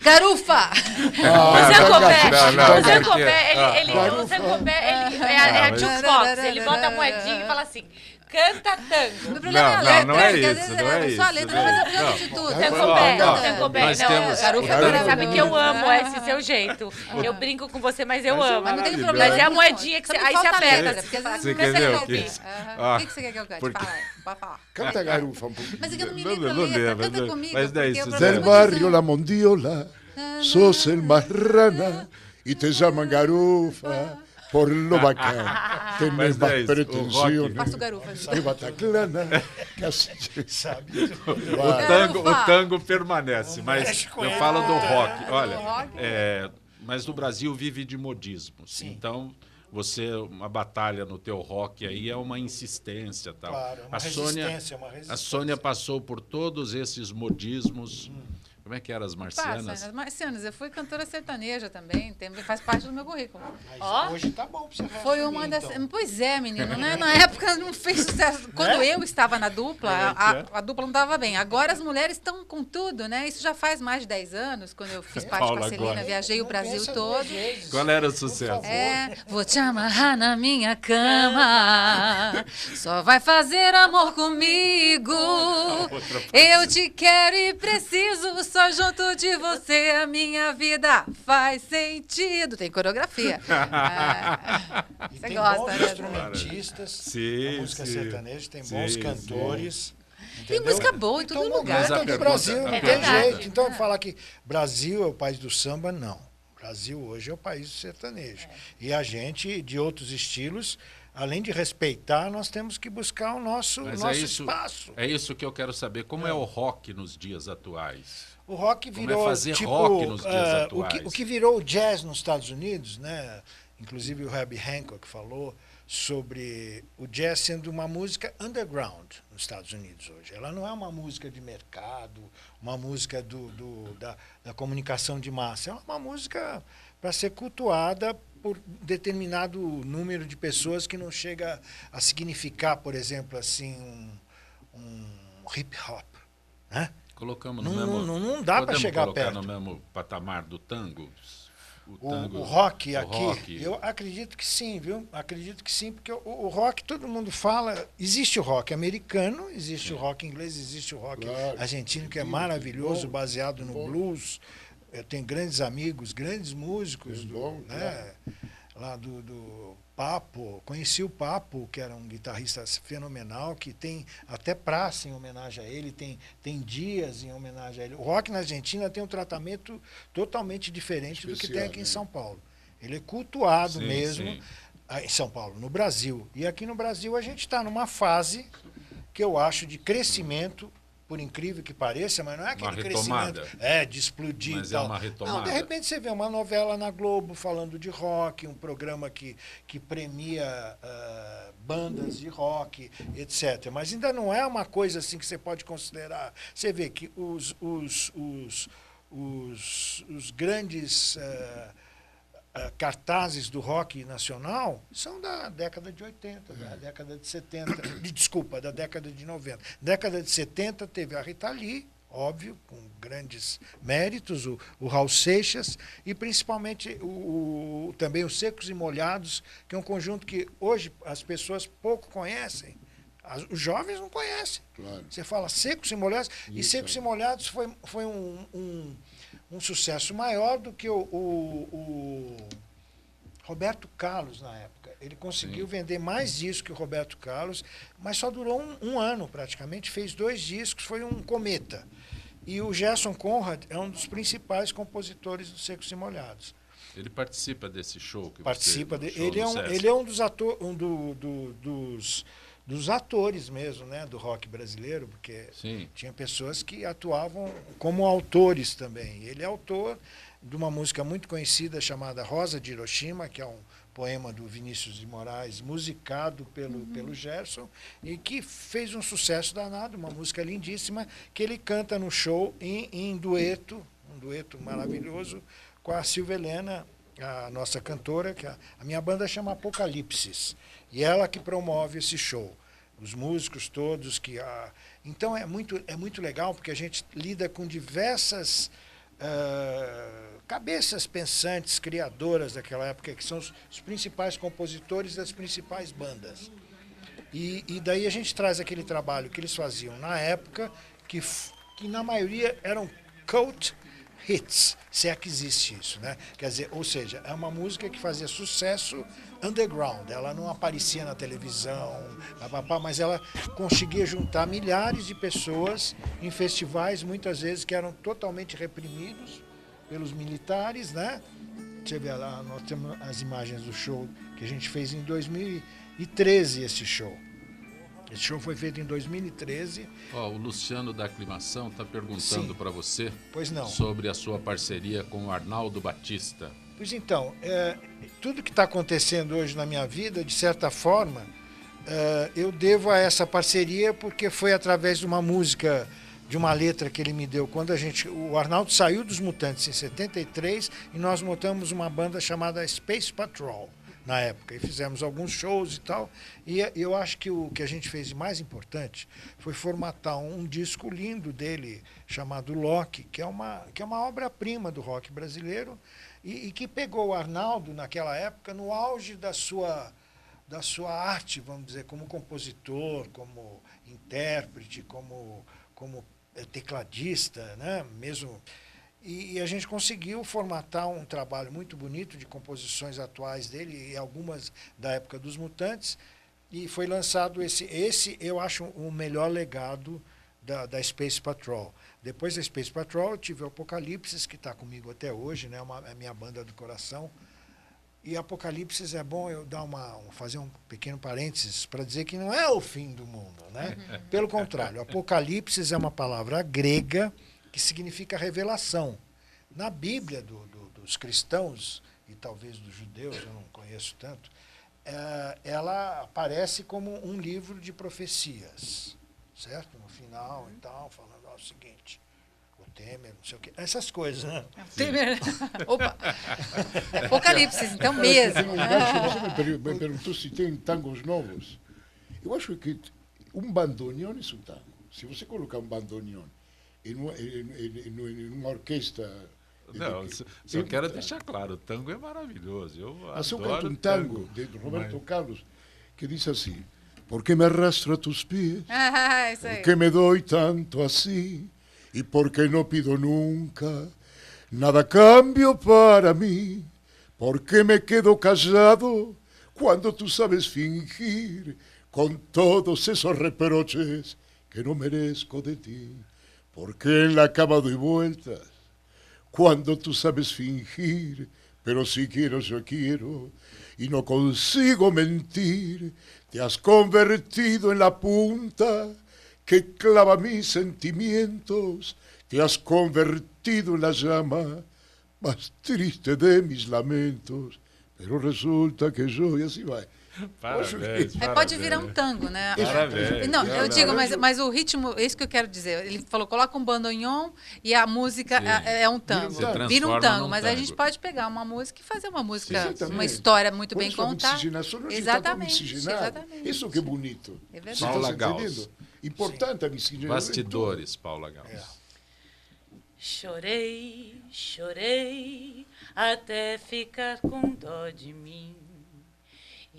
Garufa?
O Zé Copé,
não,
o Zé
porque-
Copé, o Zé Copé, é a jukebox. Ele bota a moedinha e fala assim, canta tango.
O problema é a letra,
não é
porque às
isso,
vezes
não é
só a
isso,
letra,
não é
mas eu
isso.
canto de tudo.
Zé
Ó,
Copé,
ó,
Zé Copé,
nós temos-
Garufa
você sabe que eu
maravilhosa.
amo esse seu jeito. Eu brinco com você, mas eu
Mas é
amo.
Mas não tem
maravilhoso.
problema.
Mas é a
não.
moedinha que
Só
você-
me
aí
falta
você
a
aperta.
letra, porque às vezes
Você
não
quer
sei
ver
o
o
que eu
que-
canto.
Ah.
O que você quer que eu cante?
Porque-
Fala aí, pode falar.
Canta Garufa um pouquinho.
Mas é que eu não me
Não,
lembro a
não
letra,
lembro,
canta
mas-
comigo.
mas daí,
porque o
Suzana.
problema
Del
é
barrio
muitos
La
anos.
Mondiola, sos el marrana y te llaman Garufa por lo bacán. Tenés
Mas
más
daí, o
pretensiones
Faço garufa.
que Bataclana. Que assim,
Sabe?
O tango permanece, mas
México
eu
é
falo do rock.
do
Olha,
rock.
mas no Brasil vive de modismos.
Sim.
Então, uma batalha no teu rock aí é uma insistência, tal.
Claro, uma resistência, uma resistência.
A Sônia passou por todos esses modismos. Como é que eram as marcianas?
Passa, as marcianas. Eu fui cantora sertaneja também, faz parte do meu currículo.
Mas
Ó.
hoje tá bom pra você
Foi
reassumir,
uma das.
então.
Pois é, menino, né? Na época não fez sucesso. Quando eu estava na dupla, a dupla não estava bem. Agora as mulheres estão com tudo, né? Isso já faz mais de 10 anos, quando eu fiz parte
Paula,
com a Celina,
agora.
viajei o
Não
Brasil
pensa
todo.
duas vezes.
Qual era o
Por
sucesso?
favor.
Vou te amarrar na minha cama, só vai fazer amor comigo. Eu te quero e preciso, só junto de você a minha vida faz sentido. Tem coreografia.
E
Você
tem
gosta,
bons
né?
instrumentistas,
Sim,
a música
sim.
sertaneja tem
Sim,
bons
sim.
cantores.
Tem
entendeu?
música boa em todo
Então,
lugar.
Mas a
Não do
pergunta-
Brasil, não
a
tem
pergunta-
jeito. Então, falar que Brasil é o país do samba, não. O Brasil hoje é o país do sertanejo. E a gente, de outros estilos, além de respeitar, nós temos que buscar o nosso
Mas
espaço.
é isso que eu quero saber. Como é o rock nos dias atuais?
O rock
Como é
virou
fazer
tipo,
rock nos dias
o
atuais?
que virou o jazz nos Estados Unidos, né? Inclusive o Herbie Hancock falou sobre o jazz sendo uma música underground nos Estados Unidos hoje. Ela não é uma música de mercado, uma música da comunicação de massa. É uma música para ser cultuada por determinado número de pessoas que não chega a significar, por exemplo, assim, um hip hop, né?
Colocamos
Não-
no mesmo.
não dá pra
podemos
chegar
colocar
perto.
no mesmo patamar do tango?
O rock
o
aqui,
rock.
eu acredito que sim, viu? Acredito que sim, porque o rock, todo mundo fala, existe o rock americano, existe o rock inglês, existe o rock argentino, que é maravilhoso, baseado no blues. Eu tenho grandes amigos, grandes músicos, lá do Papo. Conheci o Papo, que era um guitarrista fenomenal, que tem até praça em homenagem a ele, tem dias em homenagem a ele. O rock na Argentina tem um tratamento totalmente diferente do que tem aqui em São Paulo. Ele é cultuado mesmo em São Paulo, no Brasil. E aqui no Brasil a gente está numa fase que eu acho de crescimento, por incrível que pareça, mas não é aquele crescimento de explodir.
Mas
e tal.
é uma retomada.
Não, de repente você vê uma novela na Globo falando de rock, um programa que premia bandas de rock, etc. Mas ainda não é uma coisa assim que você pode considerar. Você vê que os grandes cartazes do rock nacional são da década de 80, da década de 70, desculpa, da década de 90. Década de 70 teve a Rita Lee, óbvio, com grandes méritos, o Raul Seixas e principalmente também os Secos e Molhados, que é um conjunto que hoje as pessoas pouco conhecem. Os jovens não conhecem.
Claro.
Você fala Secos e Molhados, e Secos e Molhados foi um sucesso maior do que o Roberto Carlos na época. Ele conseguiu vender mais discos que o Roberto Carlos, mas só durou um ano praticamente, fez 2 discos, foi um cometa. E o Gerson Conrad é um dos principais compositores do Secos e Molhados.
Ele participa desse show?
Ele é um dos atores, dos atores mesmo, né, do rock brasileiro, porque tinha pessoas que atuavam como autores também. Ele é autor de uma música muito conhecida chamada Rosa de Hiroshima, que é um poema do Vinícius de Moraes, musicado pelo Gerson, e que fez um sucesso danado, uma música lindíssima, que ele canta no show em dueto, um dueto maravilhoso, com a Silvia Helena, a nossa cantora, que a minha banda chama Apocalipsis, e ela que promove esse show. Os músicos todos que... Então é muito legal, porque a gente lida com diversas cabeças pensantes, criadoras daquela época, que são os principais compositores das principais bandas. E daí a gente traz aquele trabalho que eles faziam na época, que na maioria eram cult hits, se é que existe isso, né? Quer dizer, ou seja, é uma música que fazia sucesso underground, ela não aparecia na televisão, mas ela conseguia juntar milhares de pessoas em festivais, muitas vezes que eram totalmente reprimidos pelos militares, né? Deixa eu ver lá, nós temos as imagens do show que a gente fez em 2013, esse show. Esse show foi feito em 2013.
O Luciano da Aclimação está perguntando para você sobre a sua parceria com o Arnaldo Batista.
Pois então, tudo que está acontecendo hoje na minha vida, de certa forma, eu devo a essa parceria, porque foi através de uma música, de uma letra que ele me deu. Quando o Arnaldo saiu dos Mutantes em 73 e nós montamos uma banda chamada Space Patrol na época, e fizemos alguns shows e tal, e eu acho que o que a gente fez de mais importante foi formatar um disco lindo dele, chamado Loki, que é uma obra-prima do rock brasileiro, e que pegou o Arnaldo, naquela época, no auge da sua arte, vamos dizer, como compositor, como intérprete, como tecladista, né? Mesmo... E a gente conseguiu formatar um trabalho muito bonito de composições atuais dele e algumas da época dos Mutantes, e foi lançado esse eu acho o melhor legado da Space Patrol. Depois da Space Patrol eu tive o Apocalipsis, que está comigo até hoje, né? É a minha banda do coração. E Apocalipsis é bom eu fazer um pequeno parênteses para dizer que não é o fim do mundo, né? Pelo contrário, Apocalipsis é uma palavra grega que significa revelação. Na Bíblia dos cristãos, e talvez dos judeus, eu não conheço tanto, ela aparece como um livro de profecias, certo? No final e tal, falando o seguinte, o Temer, não sei o quê, essas coisas, né?
Temer, opa, Apocalipse, então mesmo.
Você me perguntou se tem tangos novos. Eu acho que um bandoneon é um tango. Se você colocar um bandoneon em uma orquestra
Não, só quero deixar claro, o tango é maravilhoso.
Mas eu
adoro
canto um tango de Roberto Carlos que diz assim: ¿Por qué me arrastro a tus pies?
Isso aí.
¿Por qué me doy tanto así? ¿Y por qué no pido nunca nada a cambio para mí? ¿Por qué me quedo callado cuando tú sabes fingir con todos esos reproches que no merezco de ti? ¿Por qué en la cama doy vueltas cuando tú sabes fingir? Pero si quiero, yo quiero y no consigo mentir. Te has convertido en la punta que clava mis sentimientos. Te has convertido en la llama más triste de mis lamentos. Pero resulta que yo... E assim vai.
Parabéns,
Pode virar um tango, né?
Parabéns.
Não, eu digo, mas o ritmo, é isso que eu quero dizer. Ele falou, coloca um bandoneon e a música é um tango. Vira um tango, mas a gente pode pegar uma música e fazer uma música, uma história muito bem contada. Exatamente.
Isso que é bonito.
É verdade.
Paula Gauss.
Importante a miscigenação.
Bastidores, Paula Gauss.
Chorei, chorei, até ficar com dó de mim.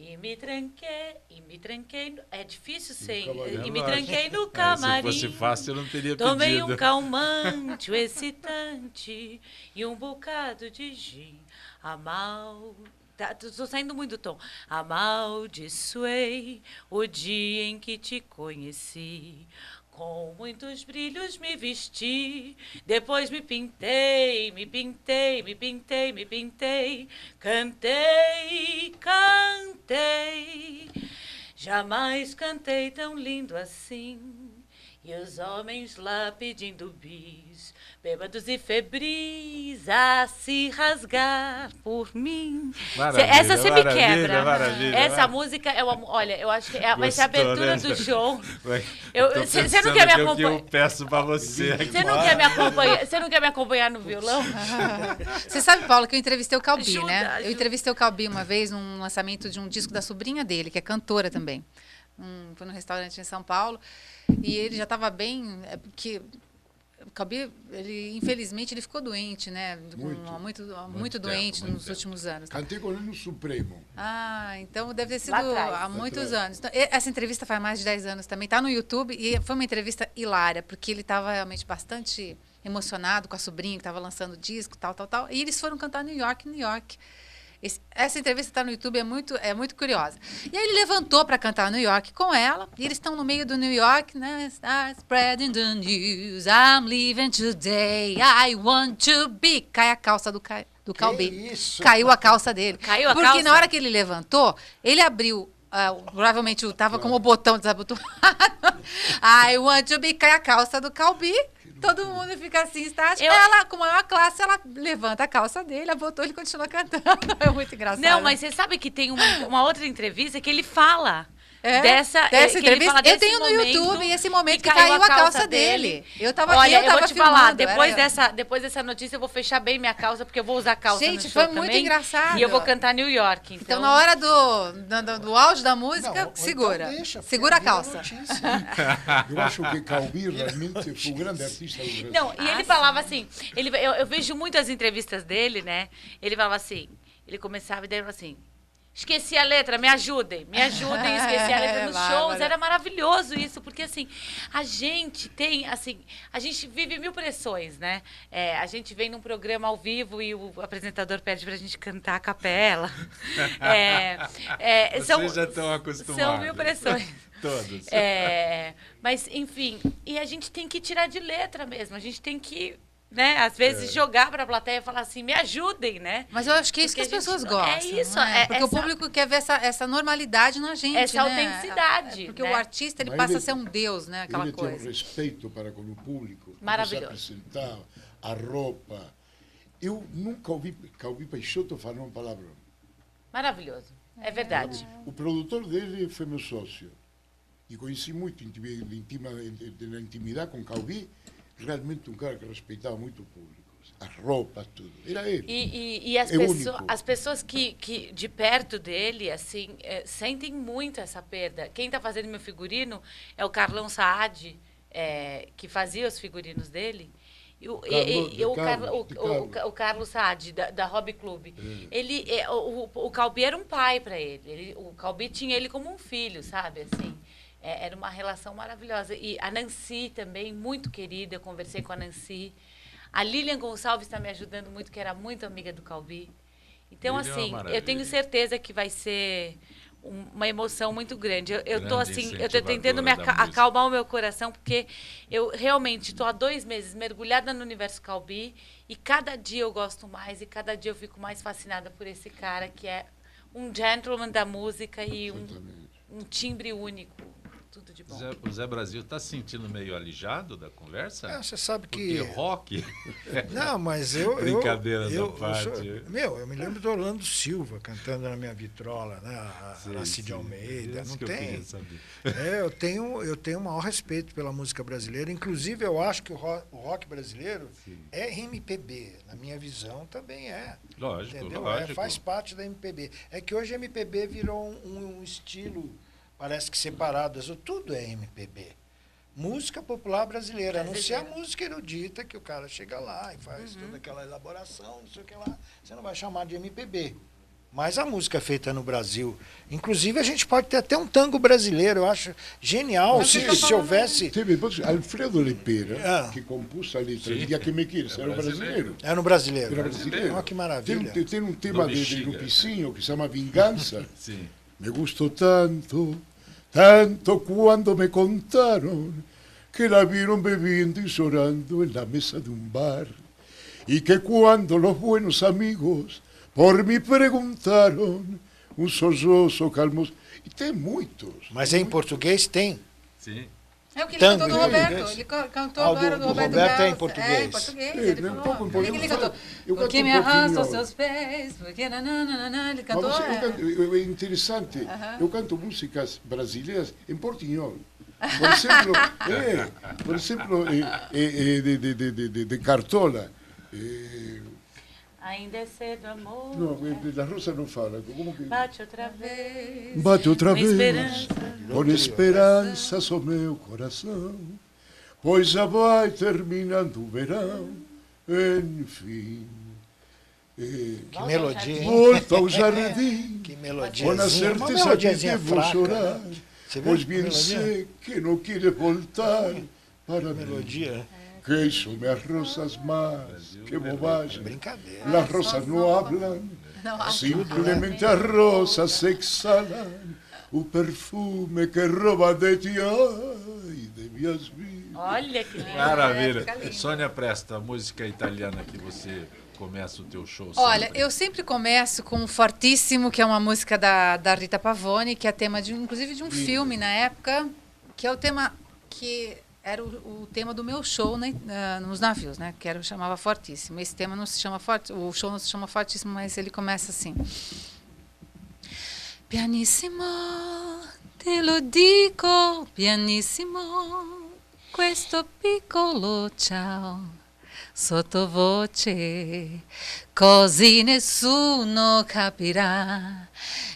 E me tranquei, é difícil sem, e me tranquei no camarim.
Se fosse fácil, eu não teria
Tomei
pedido.
um calmante, excitante e um bocado de gin. Tô saindo muito do tom. Amaldiçoei o dia em que te conheci. Com muitos brilhos me vesti, depois me pintei, cantei. Jamais cantei tão lindo assim. E os homens lá pedindo bis, bêbados e febris, a se rasgar por mim. Essa você me quebra. Essa música é uma... Olha, eu acho que vai ser a abertura do show. Você não quer me acompanhar?
Eu peço pra você.
Você não quer me acompanhar no violão?
Você sabe, Paulo, que eu entrevistei o Calbi, né? Eu entrevistei o Calbi uma vez num lançamento de um disco da sobrinha dele, que é cantora também. Foi num restaurante em São Paulo. E ele já estava bem, porque o Calbi, infelizmente, ele ficou doente, né? Muito doente nos últimos anos.
Cantei com ele no Supremo.
Então deve ter sido há muitos anos. Então, essa entrevista faz mais de 10 anos também, está no YouTube, e foi uma entrevista hilária, porque ele estava realmente bastante emocionado com a sobrinha que estava lançando o disco, tal. E eles foram cantar New York. Essa entrevista está no YouTube, é muito curiosa. E aí ele levantou para cantar New York com ela, e eles estão no meio do New York, né? Spreading the news, I'm leaving today, I want to be. Cai a calça do Calbi. Caiu a calça dele. Porque na hora que ele levantou, ele abriu, provavelmente estava com o botão desabotoado. I want to be, cai a calça do Calbi. Todo mundo fica assim, estático. Ela, com a maior classe, ela levanta a calça dele, botou, ele continua cantando. É muito engraçado.
Não, mas você sabe que tem uma outra entrevista que ele fala dessa
entrevista. Eu tenho no YouTube esse momento que caiu a calça dele. Eu vou te falar,
depois dessa notícia eu vou fechar bem minha calça, porque eu vou usar calça no show
foi
também,
muito engraçado.
E eu vou cantar New York.
Então na hora do auge da música, segura.
Então
segura a calça.
Eu acho que Calbi realmente foi um grande artista do Brasil.
Não, e ele falava assim, eu vejo muito as entrevistas dele, né? Ele falava assim, ele começava e daí falava assim: esqueci a letra, me ajudem, esqueci a letra nos shows. Era maravilhoso isso, porque assim, a gente vive mil pressões, né? A gente vem num programa ao vivo e o apresentador pede pra gente cantar a capela.
Vocês já estão acostumados.
São mil pressões.
Todos.
Mas, enfim, e a gente tem que tirar de letra mesmo, a gente tem que, né, às vezes jogar para a plateia e falar assim, me ajudem, né?
Mas eu acho que é isso que as pessoas gostam.
É isso.
Porque o público quer ver essa normalidade na gente,
essa
né?
autenticidade.
Porque o artista, ele passa a ser um deus, né? Aquela
ele
coisa.
Ele tem um respeito para com o público.
Maravilhoso.
Se apresentar, a roupa. Eu nunca ouvi Calbi Peixoto falar um palavrão.
Maravilhoso. É verdade.
O produtor dele foi meu sócio. E conheci muito na intimidade com Calbi. Realmente um cara que respeitava muito o público. As roupas, tudo. Era ele.
E as pessoas que de perto dele, assim, sentem muito essa perda. Quem está fazendo meu figurino é o Carlão Saad, que fazia os figurinos dele. O Carlos Saad, da Hobby Club. O Calbi era um pai para ele. O Calbi tinha ele como um filho, sabe? Assim, era uma relação maravilhosa. E a Nancy também, muito querida, eu conversei com a Nancy. A Lilian Gonçalves está me ajudando muito, que era muito amiga do Calbi. Então, assim, eu tenho certeza que vai ser uma emoção muito grande. Eu estou tentando acalmar o meu coração, porque eu realmente estou há 2 meses mergulhada no universo Calbi, e cada dia eu gosto mais, e cada dia eu fico mais fascinada por esse cara, que é um gentleman da música e um timbre único. Tudo de bom.
O Zé Brasil está se sentindo meio alijado da conversa?
Você sabe que...
Porque rock...
Não, mas eu...
Brincadeira da parte.
Eu me lembro do Orlando Silva cantando na minha vitrola, né? A Cid Almeida. Não tem... Eu tenho o maior respeito pela música brasileira. Inclusive, eu acho que o rock brasileiro é MPB. Na minha visão, também é.
Lógico,
entendeu?
lógico.
Faz parte da MPB. É que hoje a MPB virou um estilo... Parece que separadas, tudo é MPB. Música popular brasileira, a não ser a música erudita, que o cara chega lá e faz toda aquela elaboração, não sei o que lá. Você não vai chamar de MPB. Mas a música feita no Brasil, inclusive a gente pode ter até um tango brasileiro, eu acho genial, se houvesse...
Teve Alfredo Lepera, que compôs a letra de Dia que Me Quieres, era brasileiro.
Era um brasileiro.
Era brasileiro.
Olha que maravilha.
Tem um tema de Lupicinho que se chama Vingança.
Sim.
Me gustó tanto, tanto cuando me contaron que la vieron bebiendo y llorando en la mesa de un bar, y que cuando los buenos amigos por mí preguntaron, un sollozo calmoso. E tem muitos.
Mas em português tem.
Sim.
É o que ele cantou do Roberto. Ele cantou agora do Roberto
Roberto
Carlos.
em português.
É, em português. Ele falou. O que ele cantou?
Eu canto
Porque me arrasta aos seus pés, porque nananana, ele cantou.
É interessante. Eu canto músicas brasileiras em portunhol. Por exemplo, de Cartola.
Ainda é cedo, amor.
Não, da Rosa não fala. Como que...
Bate outra vez.
Bate outra vez.
Esperança.
Com esperanças o meu coração, pois já vai terminando o verão. Enfim.
Que melodia, hein?
Volta ao jardim.
Que melodia.
Com a certeza de que vou chorar. Pois bem sei que não queres voltar para
melodia.
Queixo-me as rosas más, que bobagem.
Brincadeira.
Las rosas não hablan, simplesmente as rosas se exhalam o perfume que rouba de ti e de minhas vidas.
Olha que lindo.
Maravilha. Sônia Presta, música italiana que você começa o teu show sempre.
Olha, eu sempre começo com Fortíssimo, que é uma música da Rita Pavone, que é tema inclusive de um filme na época, que é o tema que era o tema do meu show, né, nos navios, né, que chamava Fortíssimo. Esse tema não se chama o show não se chama Fortíssimo, mas ele começa assim. Pianissimo, te lo dico, pianissimo, questo piccolo ciao, sottovoce, così nessuno capirà.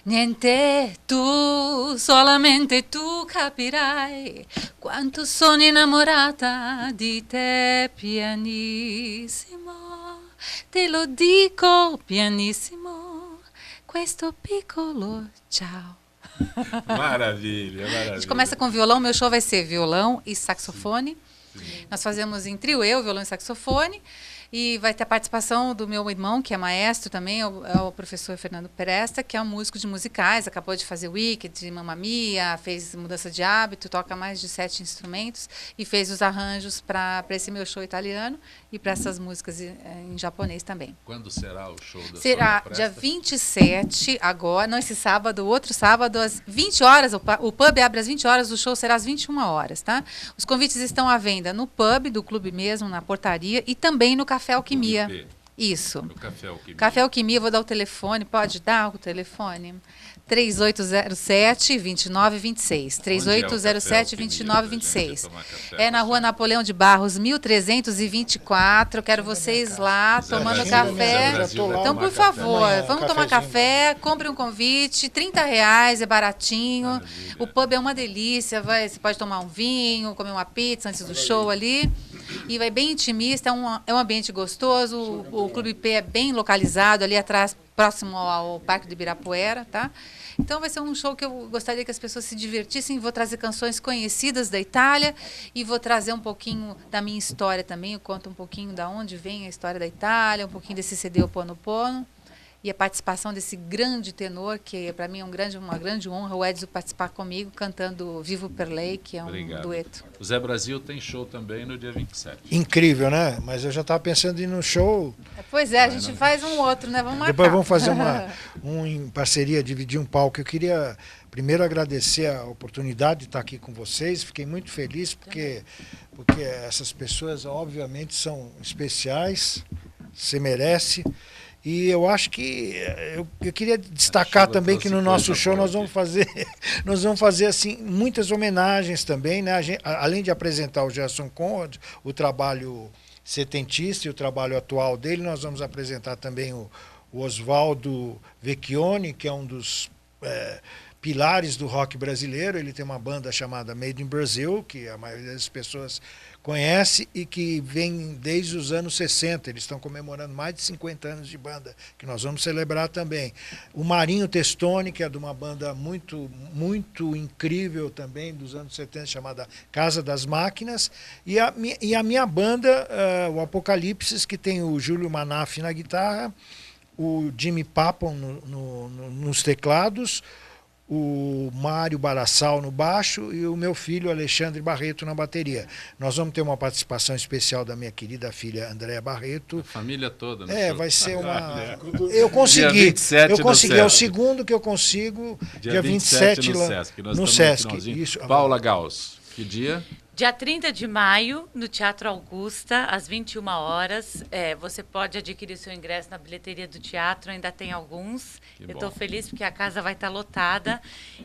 Niente, tu, solamente tu capirai quanto sono innamorata di te, pianissimo. Te lo dico, pianissimo, questo piccolo ciao.
Maravilha, maravilha.
A gente começa com violão, meu show vai ser violão e saxofone. Sim. Nós fazemos em trio, eu, violão e saxofone. E vai ter a participação do meu irmão, que é maestro também, é o professor Fernando Presta, que é um músico de musicais, acabou de fazer Wicked, Mamma Mia, fez Mudança de Hábito, toca mais de 7 instrumentos e fez os arranjos para esse meu show italiano e para essas músicas em japonês também.
Quando será o show da
Será dia 27, agora, não esse sábado, o outro sábado, às 20 horas, o pub abre às 20 horas, o show será às 21 horas, tá? Os convites estão à venda no pub do clube mesmo, na portaria, e também no Café Alquimia. Isso.
No Café Alquimia.
Café Alquimia, vou dar o telefone. Pode dar o telefone? 3807-2926. 3807-2926. É na Rua Napoleão de Barros, 1324. Quero vocês lá tomando café. Então, por favor, vamos tomar café, compre um convite, R$30, é baratinho. O pub é uma delícia. Você pode tomar um vinho, comer uma pizza antes do show ali. E vai bem intimista, é um ambiente gostoso, o Clube IP é bem localizado, ali atrás, próximo ao Parque do Ibirapuera, tá? Então vai ser um show que eu gostaria que as pessoas se divertissem. Vou trazer canções conhecidas da Itália e vou trazer um pouquinho da minha história também. Eu conto um pouquinho da onde vem a história da Itália, um pouquinho desse CD Ho'oponopono e a participação desse grande tenor, que para mim é uma grande honra, o Edson participar comigo cantando Vivo per Lei, que é um dueto.
O Zé Brasil tem show também no dia 27.
Incrível, né? Mas eu já estava pensando em ir no show.
Pois é, a gente faz um outro, né? Vamos marcar.
Depois vamos fazer em parceria, dividir um palco. Eu queria primeiro agradecer a oportunidade de estar aqui com vocês. Fiquei muito feliz porque essas pessoas, obviamente, são especiais. Você merece. E eu acho que eu queria destacar também que no nosso show nós vamos fazer assim muitas homenagens também, né? Além de apresentar o Gerson Conrad, o trabalho setentista e o trabalho atual dele, nós vamos apresentar também o Osvaldo Vecchioni, que é um dos pilares do rock brasileiro. Ele tem uma banda chamada Made in Brazil, que a maioria das pessoas conhece e que vem desde os anos 60. Eles estão comemorando mais de 50 anos de banda, que nós vamos celebrar também. O Marinho Testoni, que é de uma banda muito, muito incrível também, dos anos 70, chamada Casa das Máquinas. E a minha banda, o Apocalipse, que tem o Júlio Manaf na guitarra, o Jimmy Papon nos teclados, o Mário Barassal no baixo e o meu filho Alexandre Barreto na bateria. Nós vamos ter uma participação especial da minha querida filha Andréa Barreto.
A família toda. Show.
Vai ser uma... Eu consegui. É o segundo que eu consigo. Dia 27
no Sesc.
No Sesc. Isso.
Paula Gauss, que dia?
Dia 30 de maio, no Teatro Augusta, às 21 horas. Você pode adquirir seu ingresso na bilheteria do teatro, ainda tem alguns. Eu estou feliz porque a casa vai estar lotada.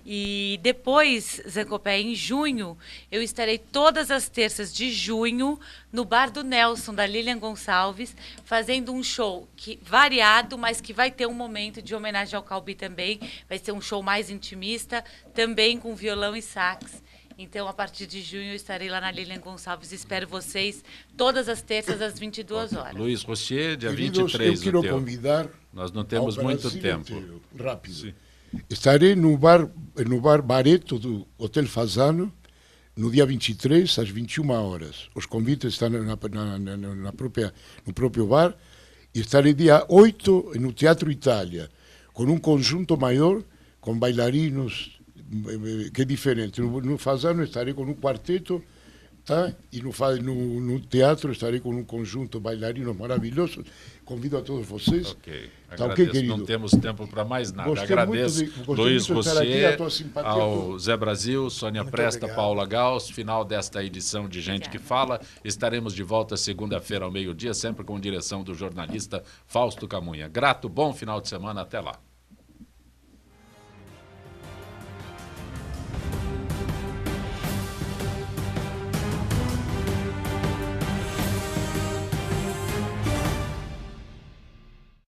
E depois, Zé Copé, em junho, eu estarei todas as terças de junho no Bar do Nelson, da Lilian Gonçalves, fazendo um show variado, mas que vai ter um momento de homenagem ao Calbi também. Vai ser um show mais intimista, também com violão e sax. Então, a partir de junho, eu estarei lá na Lilian Gonçalves. Espero vocês todas as terças, às 22 horas.
Luiz Rocher, dia
Queridos,
23.
Eu quero convidar.
Nós não temos muito tempo.
Inteiro, rápido. Sim. Estarei no bar Bareto do Hotel Fasano no dia 23, às 21 horas. Os convites estão no próprio bar. E estarei dia 8 no Teatro Itália, com um conjunto maior, com bailarinos, que é diferente. No Fasano estarei com um quarteto, tá? E no teatro estarei com um conjunto de bailarinos maravilhosos. Convido a todos vocês.
Ok.
Tá ok, querido?
Não temos tempo para mais nada.
Gostei
Agradeço Luiz Rocher, ao Zé Brasil, Sônia
Muito
Presta,
obrigado.
Paula Gauss. Final desta edição de Gente que Fala. Estaremos de volta segunda-feira ao meio-dia, sempre com direção do jornalista Fausto Camunha. Grato, bom final de semana. Até lá.